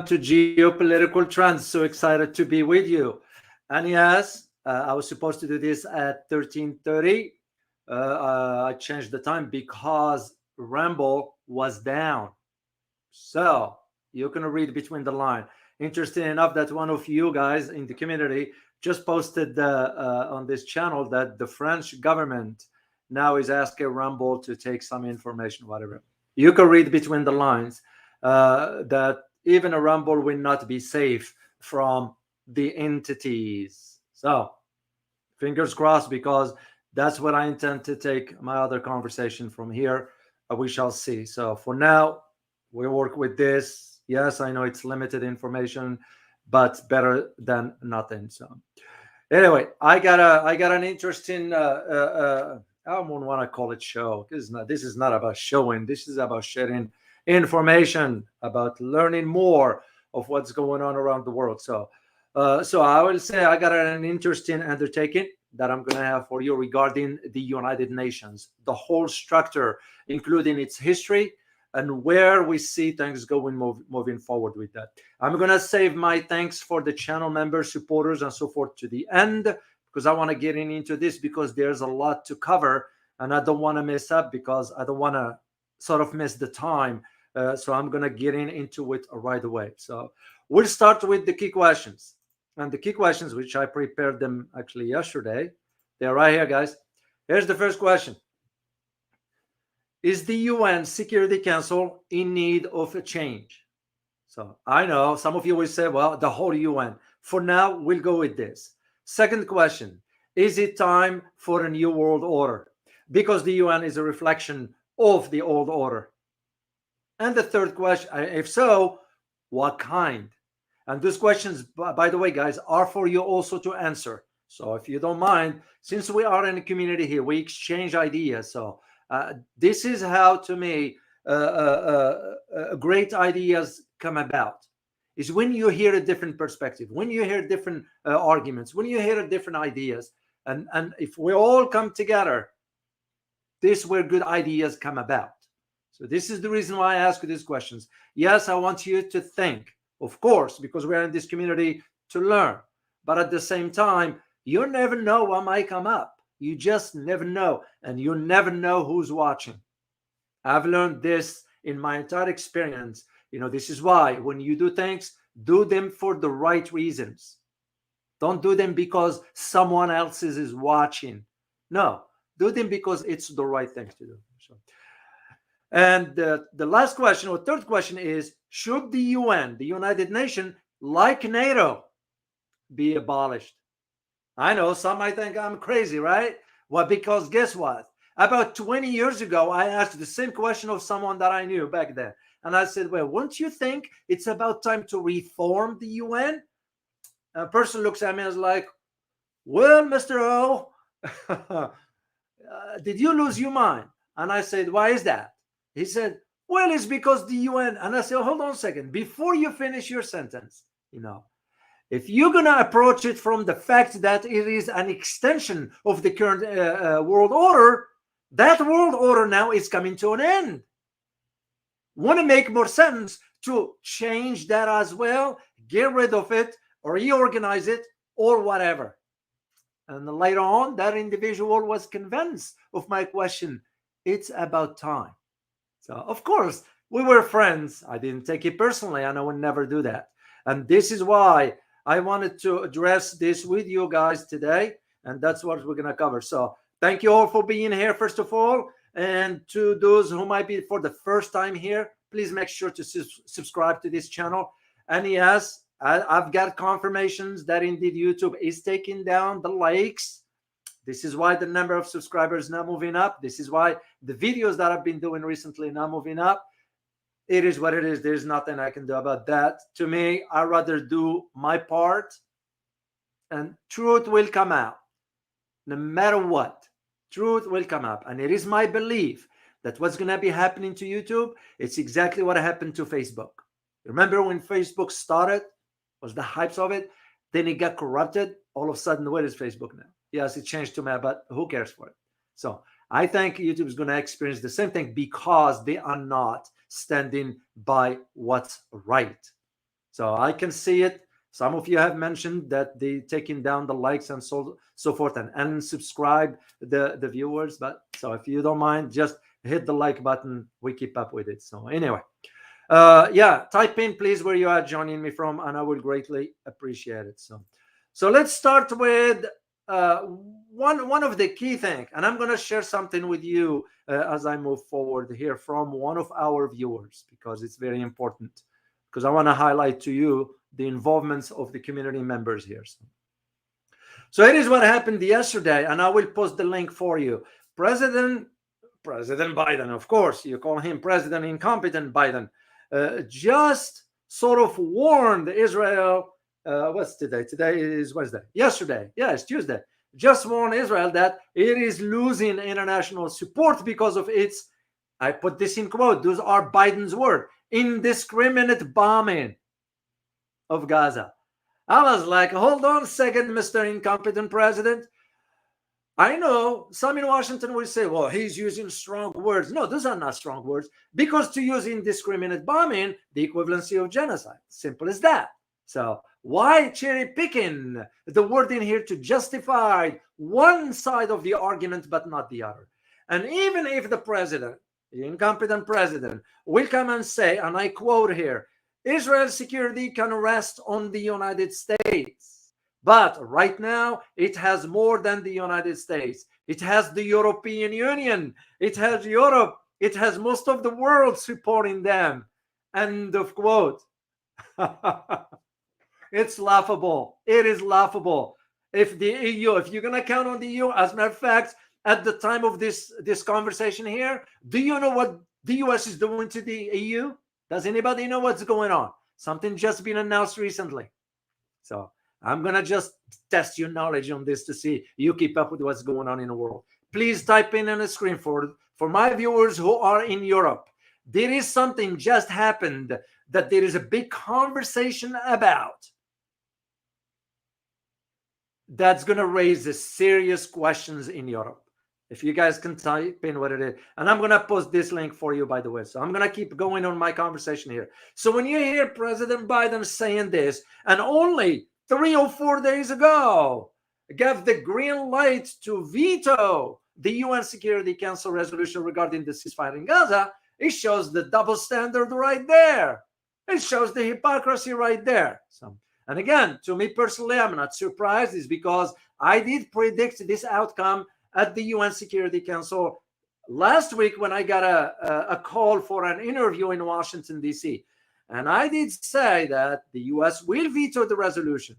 to Geopolitical Trends. So excited to be with you. And yes, I was supposed to do this at 13:30. I changed the time because Rumble was down. So you can read between the line. Interesting enough that one of you guys in the community just posted on this channel that the French government now is asking Rumble to take some information, whatever. You can read between the lines that even a Rumble will not be safe from the entities. So fingers crossed, because that's what I intend to take my other conversation from here. We shall see. So for now, we work with this. Yes, I know it's limited information, but better than nothing. So anyway, I got an interesting I don't want to call it show, because this is not about showing. This is about sharing information, about learning more of what's going on around the world. So I will say I got an interesting undertaking that I'm going to have for you regarding the United Nations, the whole structure, including its history and where we see things going moving forward with that. I'm going to save my thanks for the channel members, supporters, and so forth to the end, because I want to get into this, because there's a lot to cover and I don't want to mess up, because I don't want to sort of miss the time. So I'm going to get into it right away. So we'll start with the key questions. And the key questions, which I prepared them actually yesterday, they're right here, guys. Here's the first question. Is the UN Security Council in need of a change? So I know some of you will say, well, the whole UN. For now, we'll go with this. Second question, is it time for a new world order? Because the UN is a reflection of the old order. And the third question, if so, what kind? And these questions, by the way, guys, are for you also to answer. So if you don't mind, since we are in a community here, we exchange ideas. So this is how, to me, great ideas come about, is when you hear a different perspective, when you hear different arguments, when you hear different ideas. And if we all come together, this is where good ideas come about. So this is the reason why I ask you these questions. Yes, I want you to think, of course, because we're in this community to learn. But at the same time, you never know what might come up. You just never know. And you never know who's watching. I've learned this in my entire experience. This is why when you do things, do them for the right reasons. Don't do them because someone else is watching. No, do them because it's the right thing to do. So, and the last question, or third question, is, should the UN, the United Nations, like NATO, be abolished? I know some might think I'm crazy, right? Well, because guess what? About 20 years ago, I asked the same question of someone that I knew back then. And I said, well, wouldn't you think it's about time to reform the UN? A person looks at me and is like, well, Mr. O, did you lose your mind? And I said, why is that? He said, well, it's because the UN. And I said, hold on a second. Before you finish your sentence, if you're going to approach it from the fact that it is an extension of the current world order, that world order now is coming to an end. Want to make more sense to change that as well, get rid of it, or reorganize it, or whatever. And later on, that individual was convinced of my question. It's about time. So, of course, we were friends. I didn't take it personally, and I would never do that. And this is why I wanted to address this with you guys today, and that's what we're going to cover. So thank you all for being here, first of all. And to those who might be for the first time here, please make sure to subscribe to this channel. And yes, I've got confirmations that indeed YouTube is taking down the likes. This is why the number of subscribers now moving up. This is why the videos that I've been doing recently now moving up. It is what it is. There's nothing I can do about that. To me, I'd rather do my part, and truth will come out. No matter what, truth will come up. And it is my belief that what's going to be happening to YouTube, it's exactly what happened to Facebook. Remember when Facebook started, was the hypes of it, then it got corrupted. All of a sudden, where is Facebook now? Yes, it changed to me, but who cares for it? So I think YouTube is going to experience the same thing, because they are not standing by what's right. So I can see it. Some of you have mentioned that they taking down the likes and so forth and unsubscribe the viewers. But so if you don't mind, just hit the like button. We keep up with it. So anyway, yeah, type in please where you are joining me from, and I will greatly appreciate it. So let's start with one of the key things, and I'm going to share something with you as I move forward here from one of our viewers, because it's very important, because I want to highlight to you the involvements of the community members here. So it is what happened yesterday, and I will post the link for you. President Biden, of course, you call him President Incompetent Biden, just sort of warned Israel. What's today? Today is Wednesday. Yesterday, yeah, it's Tuesday. Just warned Israel that it is losing international support because of its, I put this in quote, those are Biden's words, indiscriminate bombing of Gaza. I was like, hold on a second, Mr. Incompetent President. I know some in Washington will say, well, he's using strong words. No, those are not strong words, because to use indiscriminate bombing, the equivalency of genocide. Simple as that. So why cherry picking the word in here to justify one side of the argument, but not the other? And even if the president, the incompetent president, will come and say, and I quote here, Israel's security can rest on the United States. But right now, it has more than the United States. It has the European Union. It has Europe. It has most of the world supporting them. End of quote. It's laughable. It is laughable. If the EU, if you're going to count on the EU, as a matter of fact, at the time of this conversation here, do you know what the US is doing to the EU? Does anybody know what's going on? Something just been announced recently. So I'm going to just test your knowledge on this to see you keep up with what's going on in the world. Please type in on the screen for my viewers who are in Europe. There is something just happened that there is a big conversation about that's going to raise serious questions in Europe. If you guys can type in what it is. And I'm going to post this link for you, by the way. So I'm going to keep going on my conversation here. So when you hear President Biden saying this, and only 3 or 4 days ago gave the green light to veto the UN Security Council resolution regarding the ceasefire in Gaza, it shows the double standard right there. It shows the hypocrisy right there. So, and again, to me personally, I'm not surprised. It's because I did predict this outcome at the UN Security Council last week when I got a call for an interview in Washington, D.C. And I did say that the US will veto the resolution,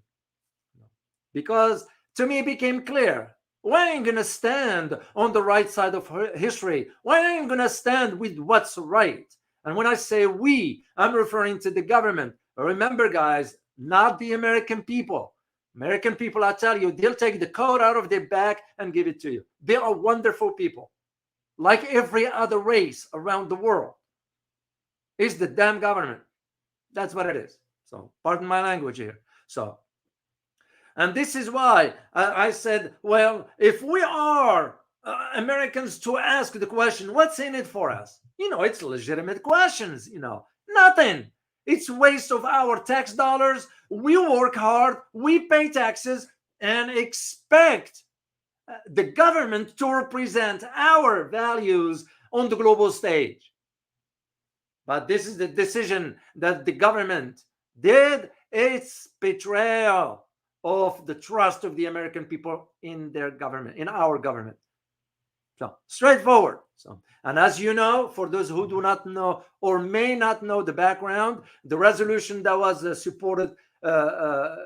because to me it became clear, we ain't going to stand on the right side of history. We ain't going to stand with what's right. And when I say we, I'm referring to the government. Remember, guys, not the American people. American people, I tell you, they'll take the coat out of their back and give it to you. They are wonderful people, like every other race around the world. It's the damn government. That's what it is. So pardon my language here. So, and this is why I said, well, if we are Americans to ask the question, what's in it for us? It's legitimate questions, nothing. It's waste of our tax dollars. We work hard, we pay taxes, and expect the government to represent our values on the global stage. But this is the decision that the government did. It's betrayal of the trust of the American people in their government, in our government. So straightforward. So, and as you know, for those who do not know or may not know the background, the resolution that was supported that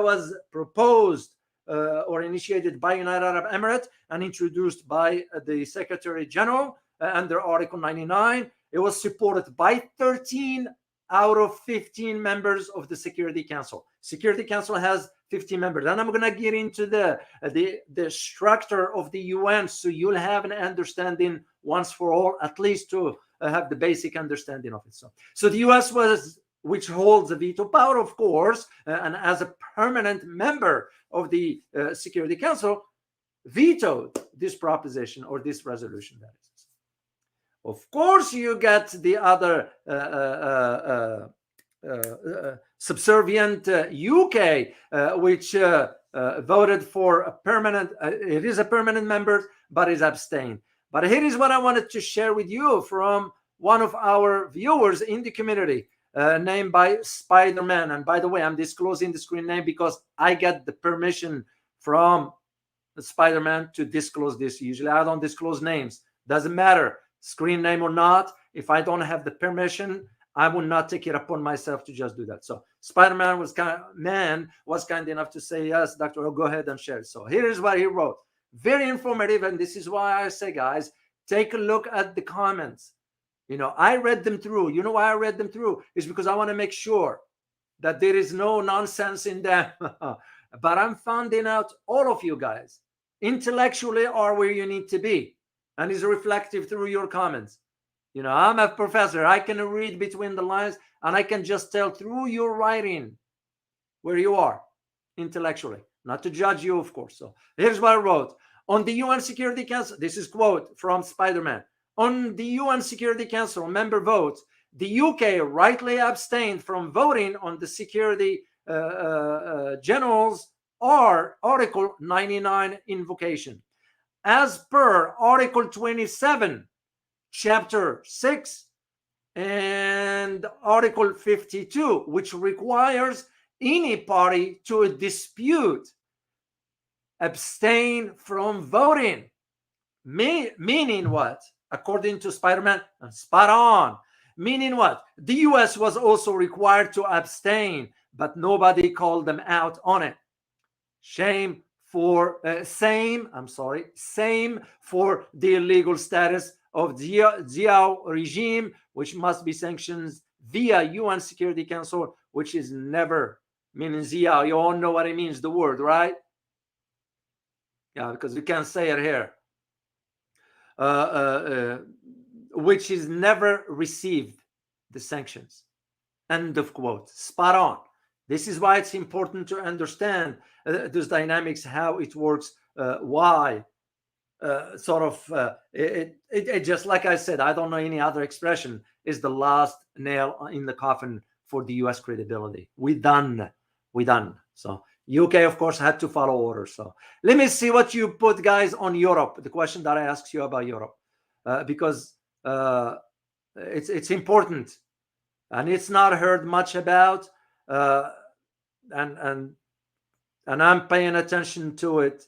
was proposed or initiated by United Arab Emirates and introduced by the Secretary General under Article 99, it was supported by 13 out of 15 members of the Security Council. Security Council has 15 members. And I'm going to get into the structure of the UN, so you'll have an understanding once for all, at least to have the basic understanding of it. So the US which holds the veto power, of course, and as a permanent member of the Security Council, vetoed this proposition or this resolution, that is. Of course, you get the other subservient UK, which voted for a permanent, it is a permanent member, but is abstained. But here is what I wanted to share with you from one of our viewers in the community, named by Spider-Man. And by the way, I'm disclosing the screen name because I get the permission from Spider-Man to disclose this. Usually I don't disclose names. Doesn't matter, screen name or not. If I don't have the permission, I will not take it upon myself to just do that. So Spider-Man was kind enough to say, yes, Dr. O, go ahead and share. So here is what he wrote. Very informative. And this is why I say, guys, take a look at the comments. I read them through. You know why I read them through? Is because I want to make sure that there is no nonsense in them. But I'm finding out all of you guys intellectually are where you need to be. And is reflective through your comments. I'm a professor. I can read between the lines and I can just tell through your writing where you are intellectually. Not to judge you, of course. So here's what I wrote. On the UN Security Council, this is quote from Spider-Man. On the UN Security Council member votes, the UK rightly abstained from voting on the Security General's Article 99 invocation. As per Article 27, Chapter 6 and Article 52, which requires any party to a dispute abstain from voting. Meaning what? According to Spider-Man, spot on. Meaning what? The US was also required to abstain, but nobody called them out on it. Same for the illegal status of the Ziao regime, which must be sanctioned via UN Security Council, which is never meaning Ziao. You all know what it means, the word, right? Yeah, because we can't say it here. Which is never received the sanctions. End of quote. Spot on. This is why it's important to understand those dynamics, how it works, why. It just like I said, I don't know any other expression, is the last nail in the coffin for the US credibility. We done. So UK, of course, had to follow orders. So let me see what you put, guys, on Europe. The question that I asked you about Europe, because it's important and it's not heard much about, and I'm paying attention to it.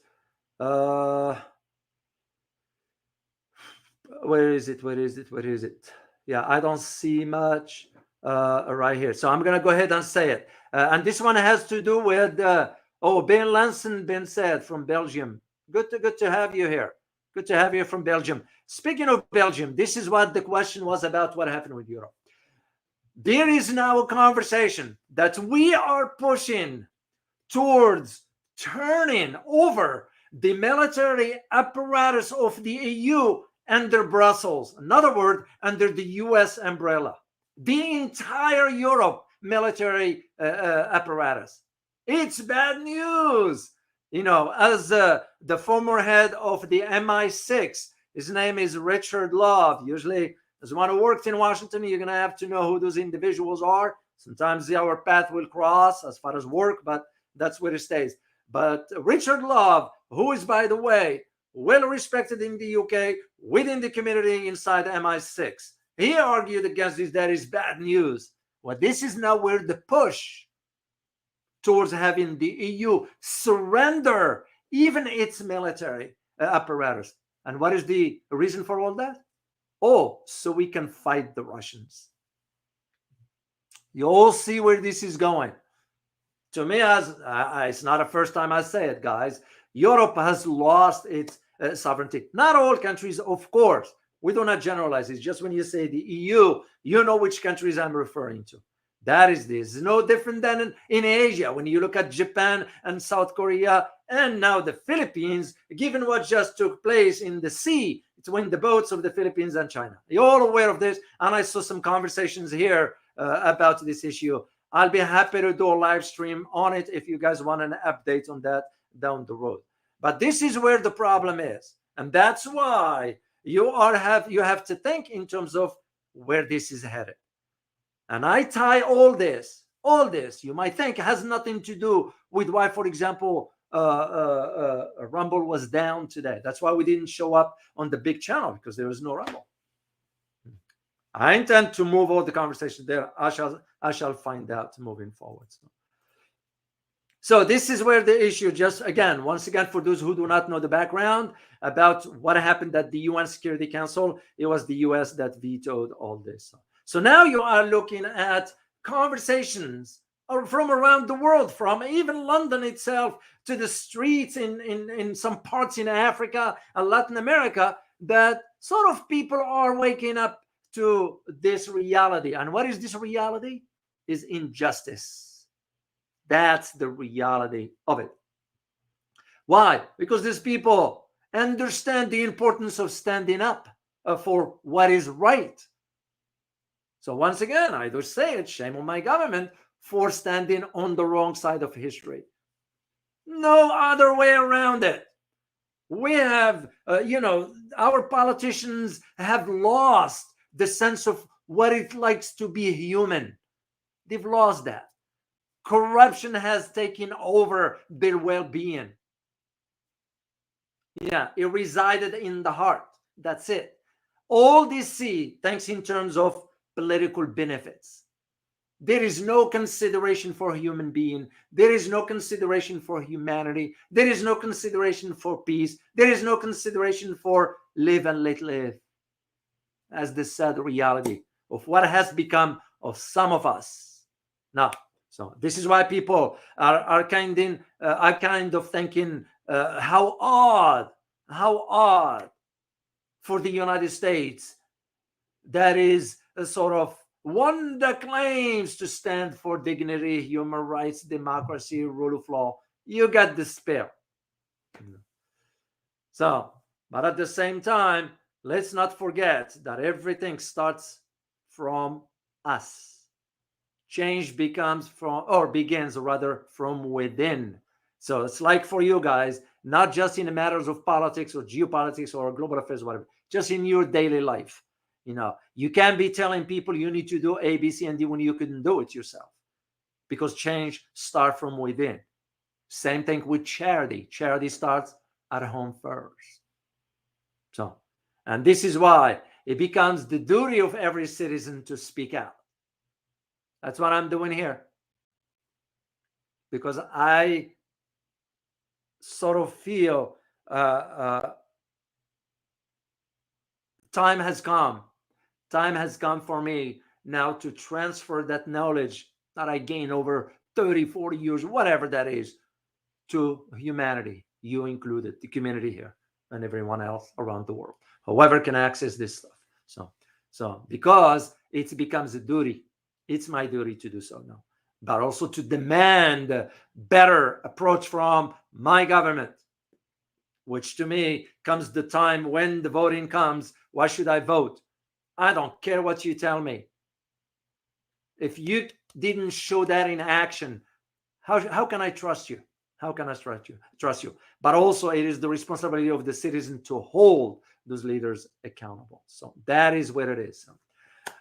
Where is it? Yeah, I don't see much right here. So I'm going to go ahead and say it. And this one has to do with, Ben Lanson, Ben said, from Belgium. Good to have you here. Good to have you from Belgium. Speaking of Belgium, this is what the question was about, what happened with Europe. There is now a conversation that we are pushing towards turning over the military apparatus of the EU under Brussels. In other words, under the US umbrella. The entire Europe military apparatus. It's bad news. As the former head of the MI6, his name is Richard Love. Usually, as one who worked in Washington, you're going to have to know who those individuals are. Sometimes our path will cross as far as work, but that's where it stays. But Richard Love, who is, by the way, well respected in the UK, within the community inside MI6, he argued against this. That is bad news. Well, this is now where the push towards having the EU surrender even its military apparatus. And what is the reason for all that? So we can fight the Russians. You all see where this is going. To me, it's not the first time I say it, guys. Europe has lost its sovereignty. Not all countries, of course. We do not generalize. It's just when you say the EU, you know which countries I'm referring to. That is this. It's no different than in Asia. When you look at Japan and South Korea and now the Philippines, given what just took place in the sea between the boats of the Philippines and China. You're all aware of this. And I saw some conversations here about this issue. I'll be happy to do a live stream on it if you guys want an update on that down the road. But this is where the problem is. And that's why you have to think in terms of where this is headed. And I tie all this, you might think has nothing to do with why, for example, Rumble was down today. That's why we didn't show up on the big channel, because there was no Rumble. I intend to move all the conversation there. I shall find out moving forward. So this is where the issue, just again, once again, for those who do not know the background about what happened at the UN Security Council, it was the US that vetoed all this. So now you are looking at conversations from around the world, from even London itself to the streets in some parts in Africa and Latin America, that sort of people are waking up to this reality. And what is this reality? Is injustice. That's the reality of it. Why? Because these people understand the importance of standing up for what is right. So once again, I do say it, shame on my government for standing on the wrong side of history. No other way around it. We have, our politicians have lost the sense of what it likes to be human. They've lost that. Corruption has taken over their well-being. Yeah, it resided in the heart. That's it. All they see, thanks in terms of political benefits. There is no consideration for a human being. There is no consideration for humanity. There is no consideration for peace. There is no consideration for live and let live. As the sad reality of what has become of some of us. Now, so this is why people are kind of thinking how odd for the United States, that is a sort of one that claims to stand for dignity, human rights, democracy, rule of law. You got despair. So, but at the same time, let's not forget that everything starts from us. Change begins from within. So it's like for you guys, not just in the matters of politics or geopolitics or global affairs, whatever, just in your daily life. You can't be telling people you need to do A, B, C, and D when you couldn't do it yourself, because change starts from within. Same thing with charity. Charity starts at home first. So, and this is why it becomes the duty of every citizen to speak out. That's what I'm doing here, because I sort of feel time has come. Time has come for me now to transfer that knowledge that I gained over 30, 40 years, whatever that is, to humanity, you included, the community here, and everyone else around the world, whoever can access this stuff. So because it becomes a duty. It's my duty to do so now, but also to demand a better approach from my government, which to me comes the time when the voting comes. Why should I vote? I don't care what you tell me. If you didn't show that in action, how can I trust you? How can I trust you? But also, it is the responsibility of the citizen to hold those leaders accountable. So that is what it is.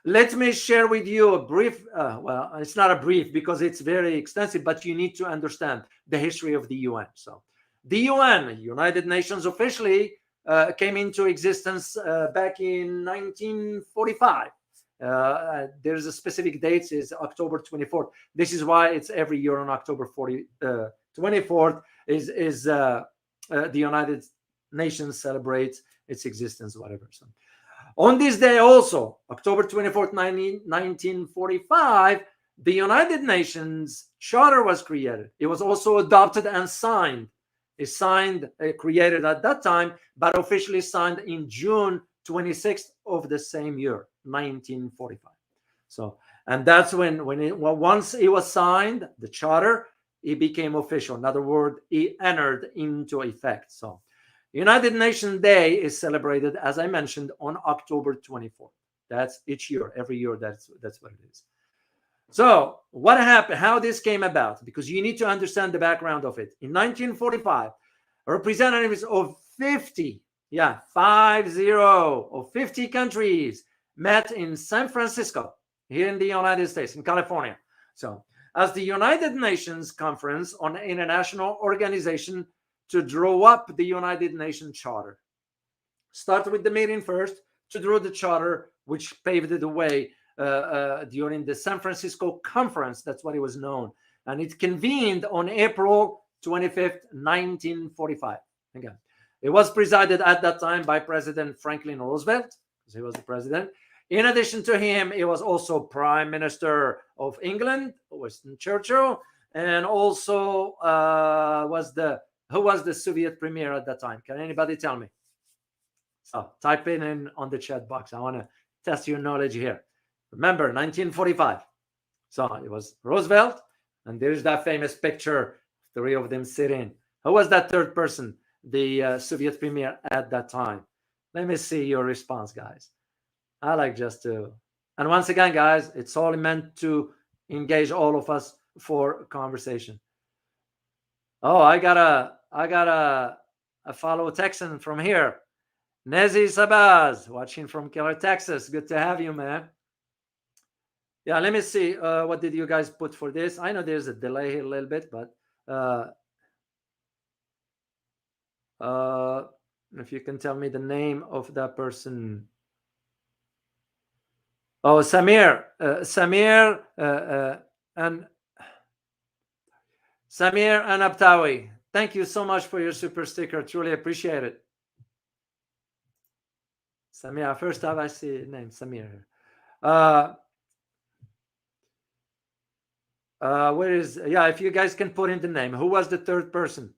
Let me share with you a brief, well, it's not a brief because it's very extensive, but you need to understand the history of the UN. So the UN, United Nations, officially came into existence back in 1945. There's a specific date, is October 24th. This is why it's every year on October 24th is the United Nations celebrates its existence, whatever. So on this day also, October 24th, 1945, the United Nations Charter was created. It was also adopted and signed. It's signed, created at that time, but officially signed in June 26th of the same year, 1945. So, and that's when once it was signed, the Charter, it became official. In other words, it entered into effect. So United Nations Day is celebrated, as I mentioned, on October 24th. That's each year, every year, that's what it is. So what happened, how this came about, because you need to understand the background of it. In 1945, representatives of 50 countries met in San Francisco. here in the United States, in California. So, as the United Nations Conference on International Organization to draw up the United Nations Charter. Start with the meeting first to draw the charter, which paved the way during the San Francisco Conference. That's what it was known. And it convened on April 25th, 1945. Again, it was presided at that time by President Franklin Roosevelt, because he was the president. In addition to him, he was also Prime Minister of England, Winston Churchill, and also who was the Soviet premier at that time? Can anybody tell me? So type it in on the chat box. I want to test your knowledge here. Remember, 1945. So it was Roosevelt, and there's that famous picture, three of them sitting. Who was that third person, the Soviet premier at that time? Let me see your response, guys. I like just to, and once again, guys, it's all meant to engage all of us for conversation. Oh, I got a follow Texan from here. Nezi Sabaz, watching from Keller, Texas. Good to have you, man. Yeah, let me see. What did you guys put for this? I know there's a delay here a little bit, but if you can tell me the name of that person. Oh, Samir and Abtawi. Thank you so much for your super sticker. Truly appreciate it. Samir, first time I see the name Samir. Where is, yeah, if you guys can put in the name. Who was the third person?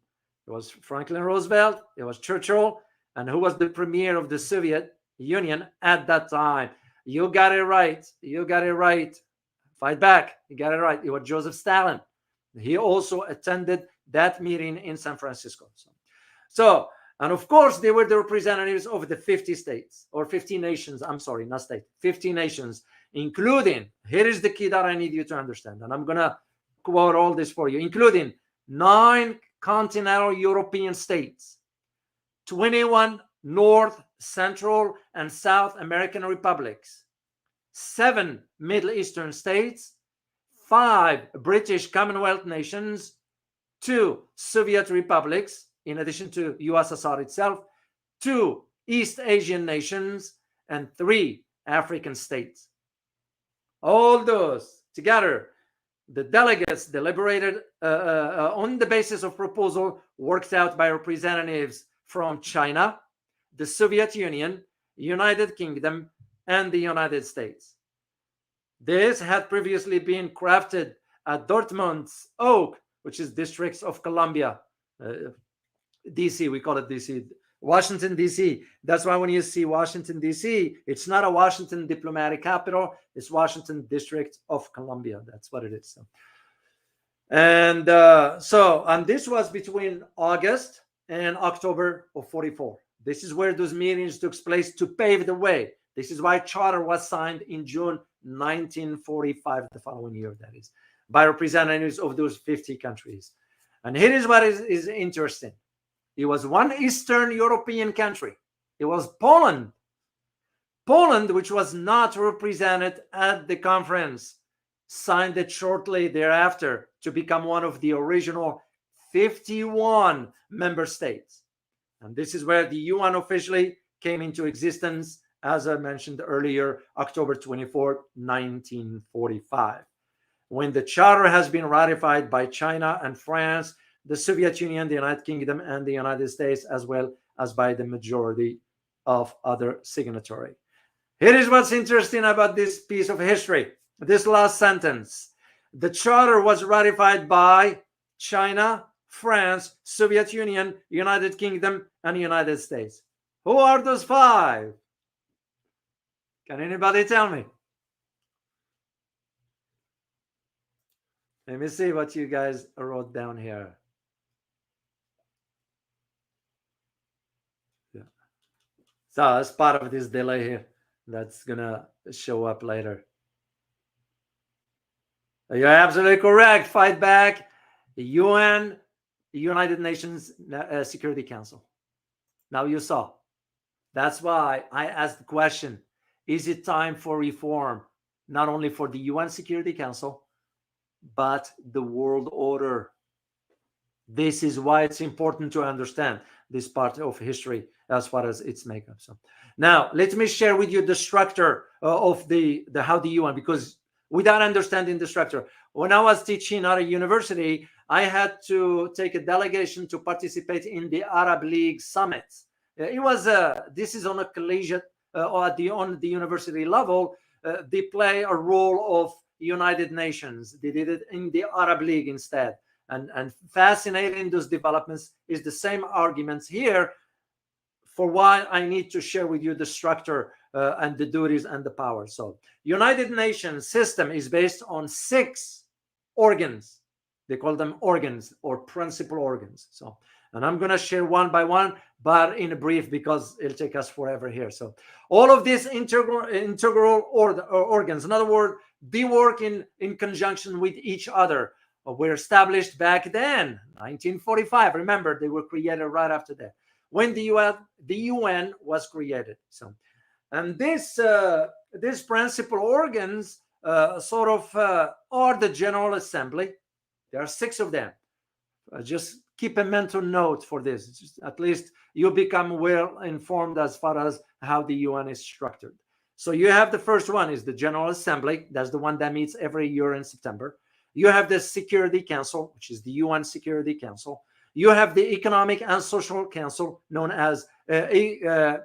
It was Franklin Roosevelt, it was Churchill, and who was the premier of the Soviet Union at that time? You got it right. You got it right. Fight back. You got it right. It was Joseph Stalin. He also attended that meeting in San Francisco. So, and of course, they were the representatives of the 50 states, or 50 nations. I'm sorry, not state, 50 nations, including, here is the key that I need you to understand, and I'm going to quote all this for you, including 9 continental European states, 21 North, Central, and South American republics, 7 Middle Eastern states, 5 British Commonwealth nations, 2 Soviet republics, in addition to USSR itself, 2 East Asian nations, and 3 African states. All those together, the delegates deliberated on the basis of proposal worked out by representatives from China, the Soviet Union, United Kingdom, and the United States. This had previously been crafted at Dortmund's Oak, which is District of Columbia, DC, we call it DC, Washington, DC. That's why when you see Washington, DC, it's not a Washington diplomatic capital, it's Washington District of Columbia. That's what it is. And and this was between August and October of 44. This is where those meetings took place to pave the way. This is why charter was signed in June 1945, the following year, that is, by representatives of those 50 countries. And here is what is interesting. It was one Eastern European country. It was Poland. Poland, which was not represented at the conference, signed it shortly thereafter to become one of the original 51 member states. And this is where the UN officially came into existence, as I mentioned earlier, October 24, 1945. When the charter has been ratified by China and France, the Soviet Union, the United Kingdom, and the United States, as well as by the majority of other signatories. Here is what's interesting about this piece of history, this last sentence. The charter was ratified by China, France, Soviet Union, United Kingdom, and United States. Who are those 5? Can anybody tell me? Let me see what you guys wrote down here. Yeah. So as part of this delay here, that's gonna show up later. You're absolutely correct. Fight back. The UN, the United Nations Security Council. Now you saw. That's why I asked the question, is it time for reform? not only for the UN Security Council, but the world order. This is why it's important to understand this part of history as far as its makeup. So now let me share with you the structure of the how the UN, because without understanding the structure, when I was teaching at a university, I had to take a delegation to participate in the Arab League summits. It was this is on a collegiate or on the university level. They play a role of United Nations. They did it in the Arab League instead. And fascinating those developments is the same arguments here for why I need to share with you the structure and the duties and the power. So United Nations system is based on 6 organs. They call them organs or principal organs. So, and I'm going to share one by one, but in a brief, because it'll take us forever here. So all of these integral organs, in other words, they work in conjunction with each other. Were established back then, 1945. Remember, they were created right after that, when the UN was created. So, and this principal organs sort of are the General Assembly. There are 6 of them. Just keep a mental note for this. Just, at least you become well informed as far as how the UN is structured. So you have the first one is the General Assembly. That's the one that meets every year in September. You have the Security Council, which is the UN Security Council. You have the Economic and Social Council, known as ECOSOC,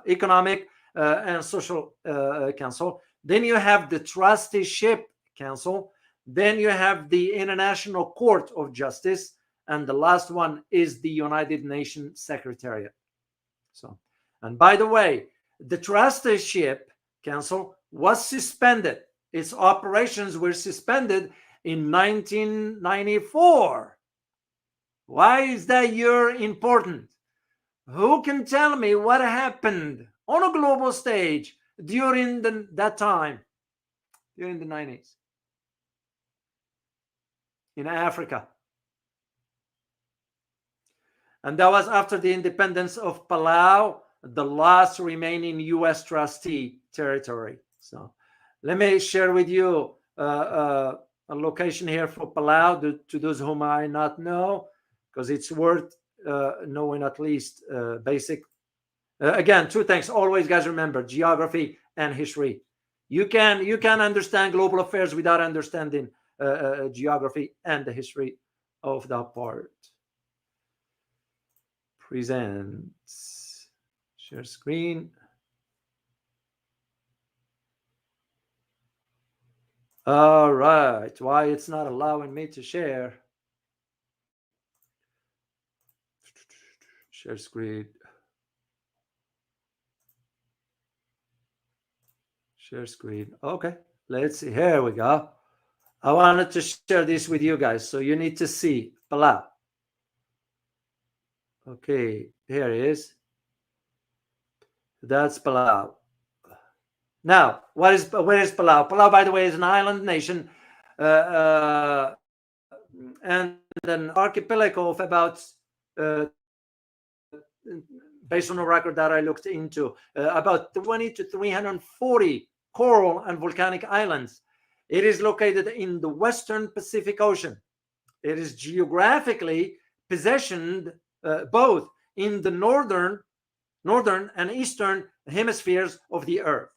Economic and Social Council. Then you have the Trusteeship Council. Then you have the International Court of Justice. And the last one is the United Nations Secretariat. So, and by the way, the Trusteeship Council was suspended. Its operations were suspended in 1994. Why is that year important? Who can tell me what happened on a global stage during that time, during the 90s, in Africa? And that was after the independence of Palau, the last remaining U.S. trustee territory. So let me share with you a location here for Palau to those whom I not know, because it's worth knowing at least basic. Again, 2 things. Always, guys, remember geography and history. You can understand global affairs without understanding geography and the history of that part. Present. Share screen. All right. Why it's not allowing me to share? Share screen. Share screen. Okay. Let's see. Here we go. I wanted to share this with you guys. So you need to see Palau. Okay. Here it is. That's Palau. Now, where is Palau? Palau, by the way, is an island nation and an archipelago of about, based on a record that I looked into, about 20 to 340 coral and volcanic islands. It is located in the Western Pacific Ocean. It is geographically positioned both in the northern and eastern hemispheres of the Earth.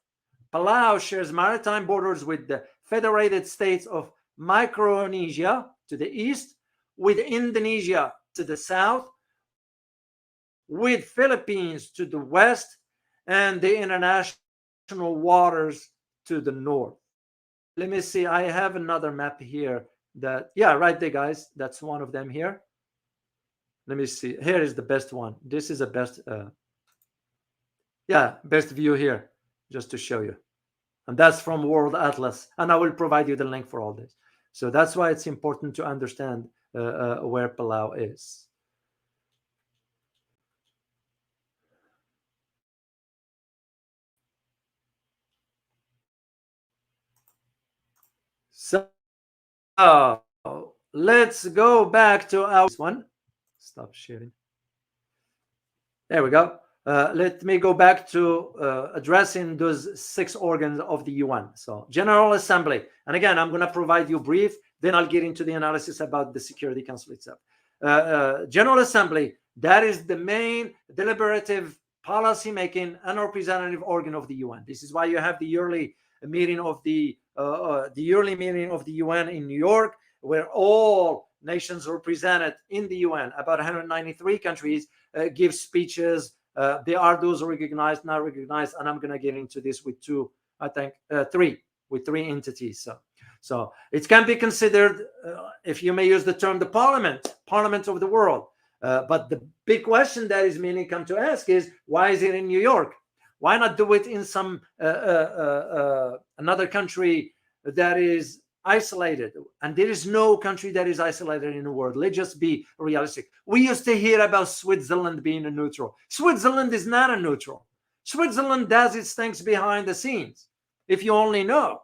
Palau shares maritime borders with the Federated States of Micronesia to the east, with Indonesia to the south, with Philippines to the west, and the international waters to the north. Let me see. I have another map here that, yeah, right there, guys. That's one of them here. Let me see. Here is the best one. This is the best, best view here, just to show you. And that's from World Atlas. And I will provide you the link for all this. So that's why it's important to understand where Palau is. So let's go back to our one. Stop sharing. There we go. let me go back to addressing those 6 organs of the UN. So General Assembly, and again, I'm going to provide you brief, then I'll get into the analysis about the Security Council itself. General Assembly, that is the main deliberative, policy-making, and representative organ of the UN. This is why you have the yearly meeting of the UN in New York, where all nations represented in the UN, about 193 countries, give speeches. There are those recognized, not recognized, and I'm going to get into this with three entities. So it can be considered, if you may use the term, the parliament of the world. But the big question that is mainly come to ask is, why is it in New York? Why not do it in some another country that is isolated? And there is no country that is isolated in the world. Let's just be realistic. We used to hear about Switzerland being a neutral. Switzerland is not a neutral. Switzerland does its things behind the scenes. If you only know.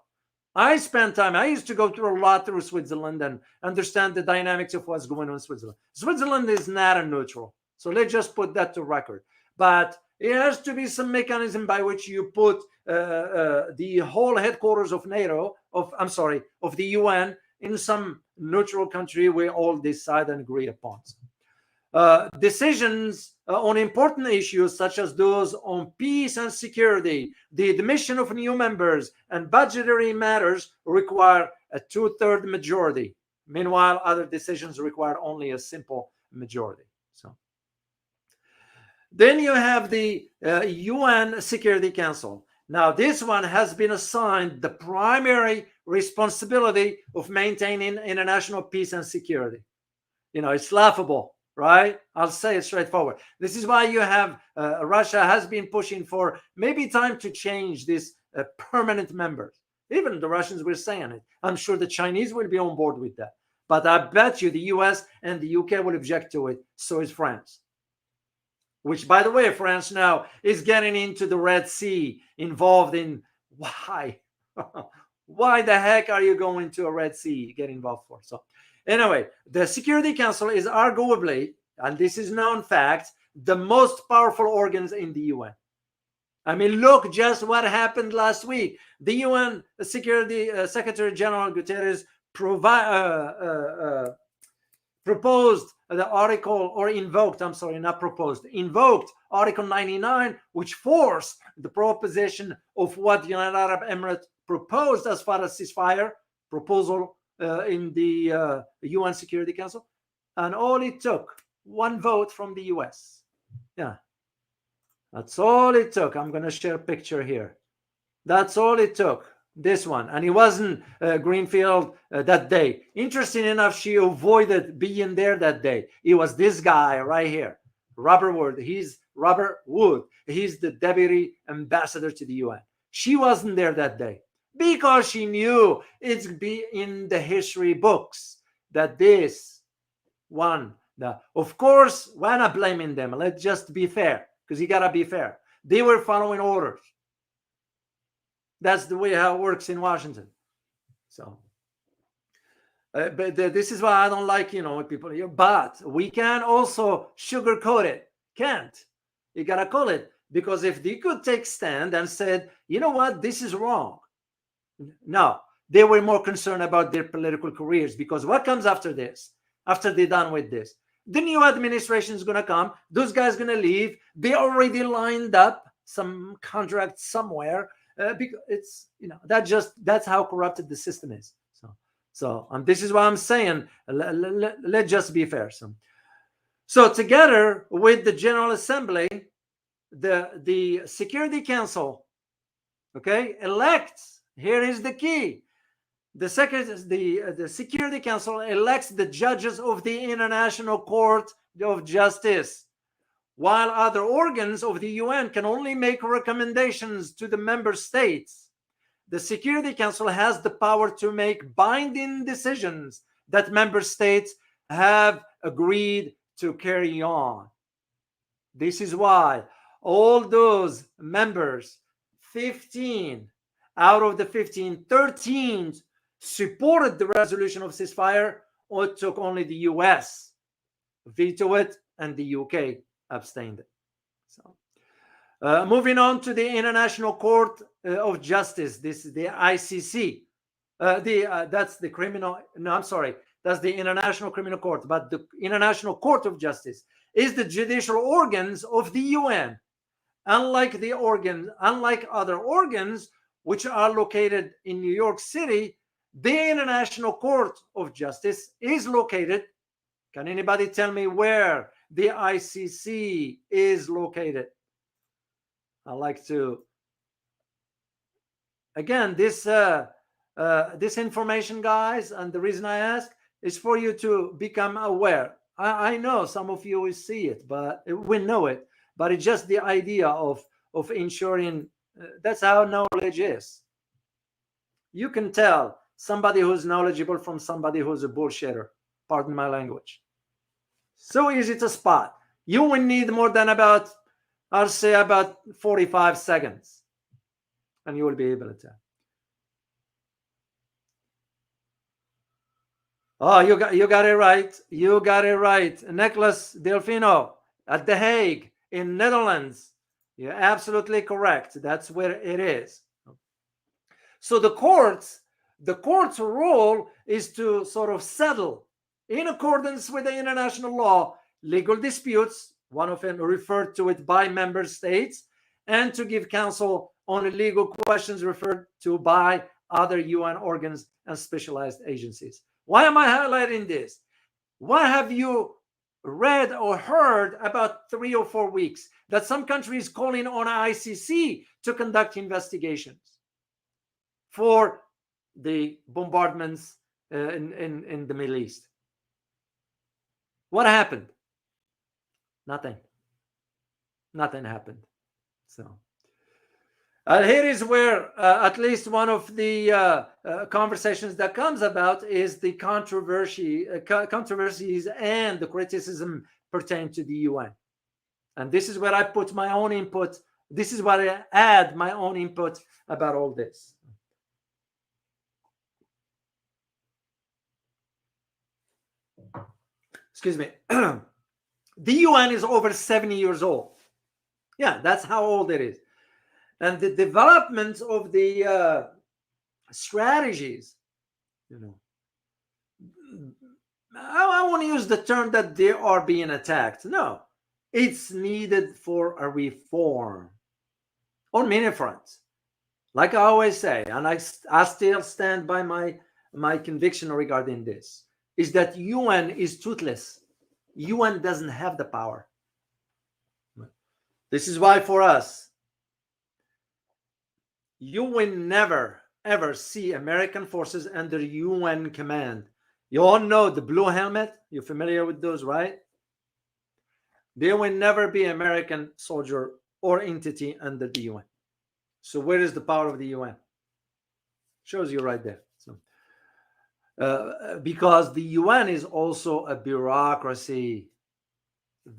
I used to go through a lot through Switzerland and understand the dynamics of what's going on in Switzerland. Switzerland is not a neutral. So let's just put that to record. But it has to be some mechanism by which you put the whole headquarters of of the UN in some neutral country we all decide and agree upon. Decisions on important issues such as those on peace and security, the admission of new members, and budgetary matters require a 2/3 majority. Meanwhile, other decisions require only a simple majority. So then you have the UN Security Council. Now, this one has been assigned the primary responsibility of maintaining international peace and security. It's laughable, right? I'll say it straightforward. This is why you have Russia has been pushing for maybe time to change this permanent members. Even the Russians were saying it. I'm sure the Chinese will be on board with that. But I bet you the US and the UK will object to it. So is France. Which, by the way, France now is getting into the Red Sea, involved in why? Why the heck are you going to a Red Sea get involved for? So anyway, the Security Council is arguably, and this is known fact, the most powerful organs in the UN. I mean, look just what happened last week. The UN Security Secretary General Guterres proposed the article, or invoked Article 99, which forced the proposition of what the United Arab Emirates proposed as far as ceasefire proposal in the UN Security Council. And all it took, one vote from the US. Yeah, that's all it took. I'm going to share a picture here. That's all it took. This one. And it wasn't Greenfield that day. Interesting enough, she avoided being there that day. It was this guy right here, Robert Wood. He's the deputy ambassador to the UN. She wasn't there that day because she knew it's be in the history books that this one. Of course, we're not blaming them. Let's just be fair, because you got to be fair. They were following orders. That's the way how it works in Washington. So, but this is why I don't like, people here. But we can also sugarcoat it. Can't. You gotta call it, because if they could take stand and said, you know what, this is wrong. No, they were more concerned about their political careers, because what comes after this? After they're done with this, the new administration is gonna come. Those guys gonna leave. They already lined up some contract somewhere. Because it's that's how corrupted the system is. So and this is why I'm saying let's just be fair. So together with the General Assembly, the Security Council, elects. Here is the key: the Security Council elects the judges of the International Court of Justice, while other organs of the UN can only make recommendations to the member states. The Security Council has the power to make binding decisions that member states have agreed to carry on. This is why all those members, 15 out of the 15, 13 supported the resolution of ceasefire, or it took only the US veto it and the UK abstained. So Moving on to the International Court of Justice. This is the ICC. That's the criminal. No, I'm sorry. That's the International Criminal Court. But the International Court of Justice is the judicial organs of the UN. Unlike other organs which are located in New York City, the International Court of Justice is located. Can anybody tell me where the ICC is located? I like to. Again, this information, guys, and the reason I ask is for you to become aware. I know some of you will see it, but we know it. But it's just the idea of ensuring. That's how knowledge is. You can tell somebody who's knowledgeable from somebody who's a bullshitter. Pardon my language. So easy to spot. You will need more than about, I'll say, about 45 seconds, and you will be able to tell. Oh, you got it right. You got it right. Nicholas Delfino at The Hague in Netherlands. You're absolutely correct. That's where it is. So the court's role is to sort of settle, in accordance with the international law, legal disputes, one of them referred to it by member states, and to give counsel on legal questions referred to by other UN organs and specialized agencies. Why am I highlighting this? What have you read or heard about 3 or 4 weeks that some countries calling on ICC to conduct investigations for the bombardments in the Middle East? What happened? Nothing. Nothing happened. So here is where at least one of the conversations that comes about is the controversies and the criticism pertaining to the UN. And this is where I put my own input. This is where I add my own input about all this. Excuse me. The UN is over 70 years old. Yeah, that's how old it is. And the development of the strategies, I won't use the term that they are being attacked. No, it's needed for a reform on many fronts. Like I always say, and I still stand by my conviction regarding this, is that UN is toothless. UN doesn't have the power. This is why for us, you will never, ever see American forces under UN command. You all know the blue helmet. You're familiar with those, right? There will never be American soldier or entity under the UN. So where is the power of the UN? Shows you right there. So, because the UN is also a bureaucracy,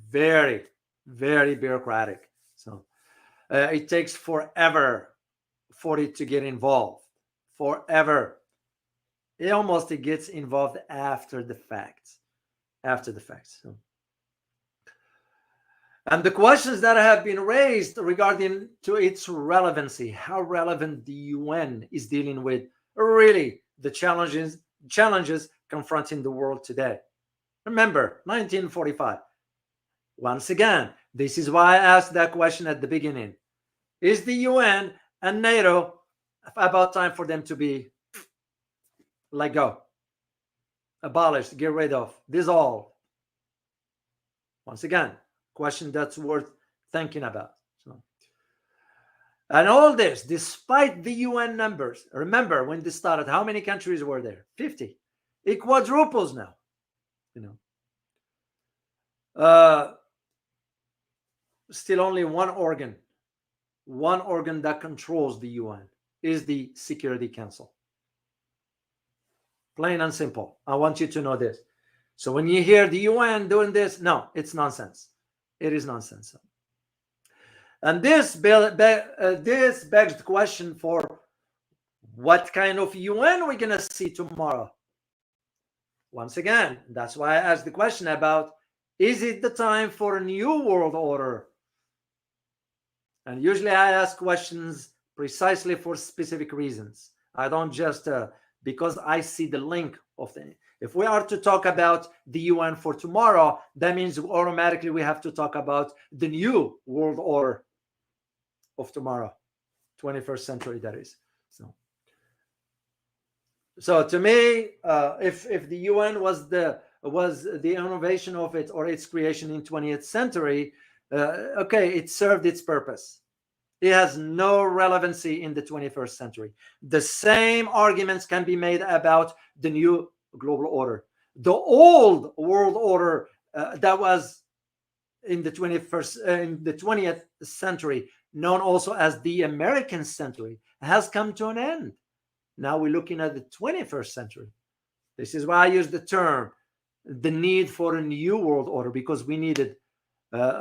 very, very bureaucratic. So it takes forever for it to get involved. Forever. It gets involved after the fact. So. And the questions that have been raised regarding to its relevancy, how relevant the UN is dealing with really the challenges confronting the world today. Remember, 1945. Once again, this is why I asked that question at the beginning. Is the UN and NATO about time for them to be let go, abolished, get rid of, dissolved? Once again, question that's worth thinking about. So, and all this, despite the UN numbers. Remember when this started, how many countries were there? 50. It quadruples now. Still only one organ that controls the UN is the Security Council. Plain and simple. I want you to know this. So when you hear the UN doing this, no, it's nonsense. It is nonsense. And this begs the question for what kind of UN we're going to see tomorrow. Once again, that's why I asked the question about, is it the time for a new world order? And usually I ask questions precisely for specific reasons. I don't just because I see the link of the. If we are to talk about the UN for tomorrow, that means automatically we have to talk about the new world order of tomorrow, 21st century, that is. So to me, if the UN was the innovation of it or its creation in 20th century, okay, it served its purpose. It has no relevancy in the 21st century. The same arguments can be made about the new global order. The old world order that was in the 20th century, known also as the American century, has come to an end. Now we're looking at the 21st century. This is why I use the term the need for a new world order, because we need it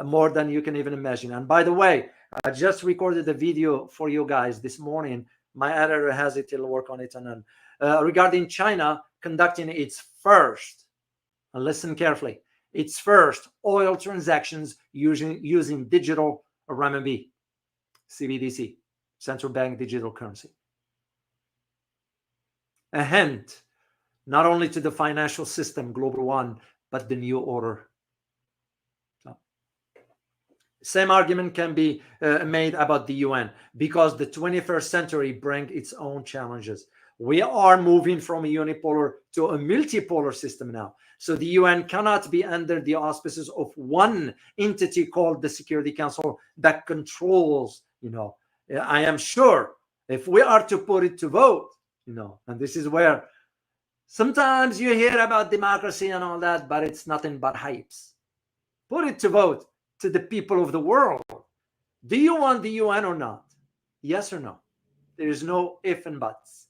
more than you can even imagine. And by the way, I just recorded a video for you guys this morning. My editor has it. He'll work on it. And then regarding China conducting its first, and listen carefully, its first oil transactions using digital renminbi, CBDC, central bank digital currency. A hint not only to the financial system, global one, but the new order. Same argument can be made about the UN, because the 21st century brings its own challenges. We are moving from a unipolar to a multipolar system now. So the UN cannot be under the auspices of one entity called the Security Council that controls, I am sure if we are to put it to vote, and this is where sometimes you hear about democracy and all that, but it's nothing but hypes. Put it to vote to the people of the world. Do you want the UN or not? Yes or no? There is no if and buts.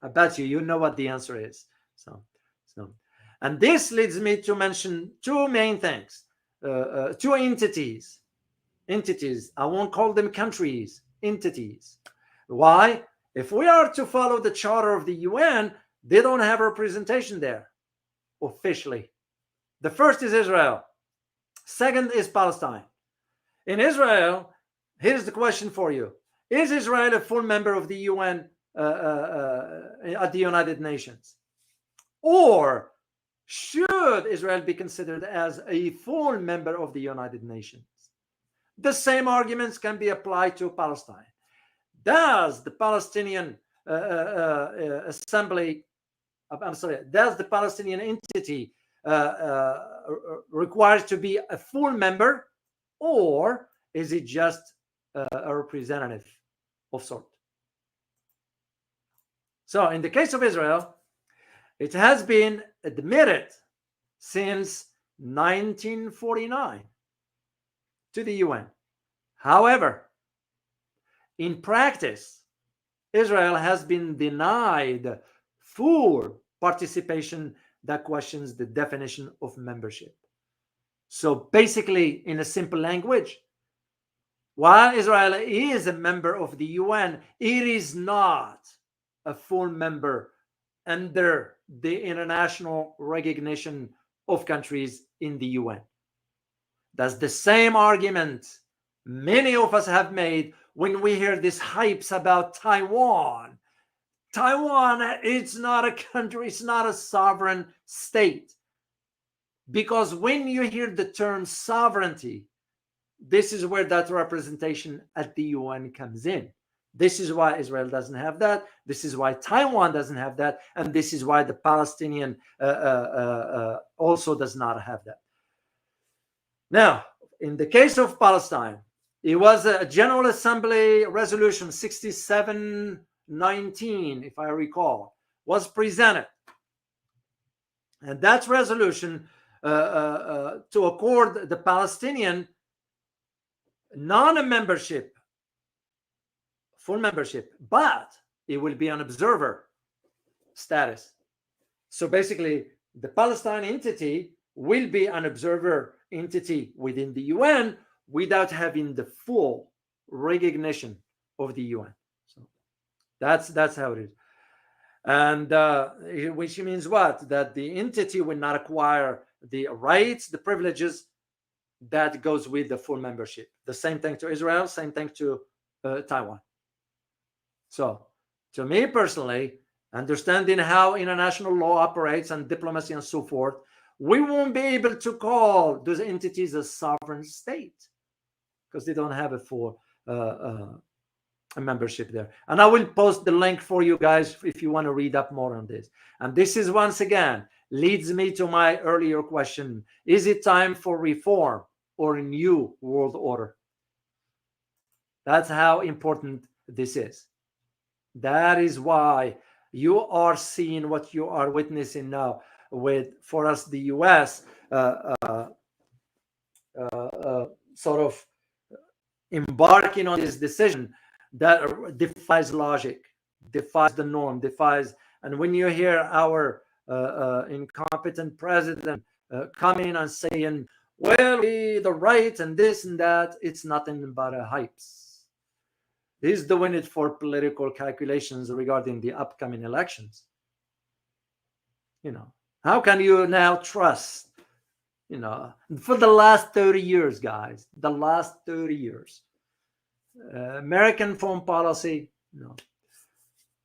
I bet you know what the answer is. So, and this leads me to mention two main things, two entities. I won't call them countries, entities. Why? If we are to follow the charter of the UN, they don't have representation there officially. The first is Israel. Second is Palestine. In Israel, here's the question for you. Is Israel a full member of the UN at the United Nations? Or should Israel be considered as a full member of the United Nations? The same arguments can be applied to Palestine. Does the Palestinian assembly, does the Palestinian entity required to be a full member, or is it just a representative of sort? So in the case of Israel, it has been admitted since 1949 to the UN. However, in practice, Israel has been denied full participation that questions the definition of membership. So basically, in a simple language, while Israel is a member of the UN, it is not a full member under the international recognition of countries in the UN. That's the same argument many of us have made when we hear these hypes about Taiwan. Taiwan, it's not a country, it's not a sovereign state. Because when you hear the term sovereignty, this is where that representation at the UN comes in. This is why Israel doesn't have that. This is why Taiwan doesn't have that. And this is why the Palestinian also does not have that. Now, in the case of Palestine, it was a General Assembly resolution 6719, if I recall, was presented. And that resolution to accord the Palestinian non-membership, full membership, but it will be an observer status. So basically, the Palestine entity will be an observer entity within the UN without having the full recognition of the UN. So that's how it is. And which means what? That the entity will not acquire the rights, the privileges that goes with the full membership. The same thing to Israel, same thing to Taiwan. So, to me personally, understanding how international law operates and diplomacy and so forth, we won't be able to call those entities a sovereign state because they don't have a full a membership there. And I will post the link for you guys if you want to read up more on this. And this is once again leads me to my earlier question: is it time for reform or a new world order? That's how important this is. That is why you are seeing what you are witnessing now with, for us, the US sort of embarking on this decision that defies logic, defies the norm, defies. And when you hear our incompetent president coming and saying, well, we the right and this and that, it's nothing but a hypes. He's doing it for political calculations regarding the upcoming elections. You know, how can you now trust, you know, for the last 30 years, guys, the last 30 years, American foreign policy, you know,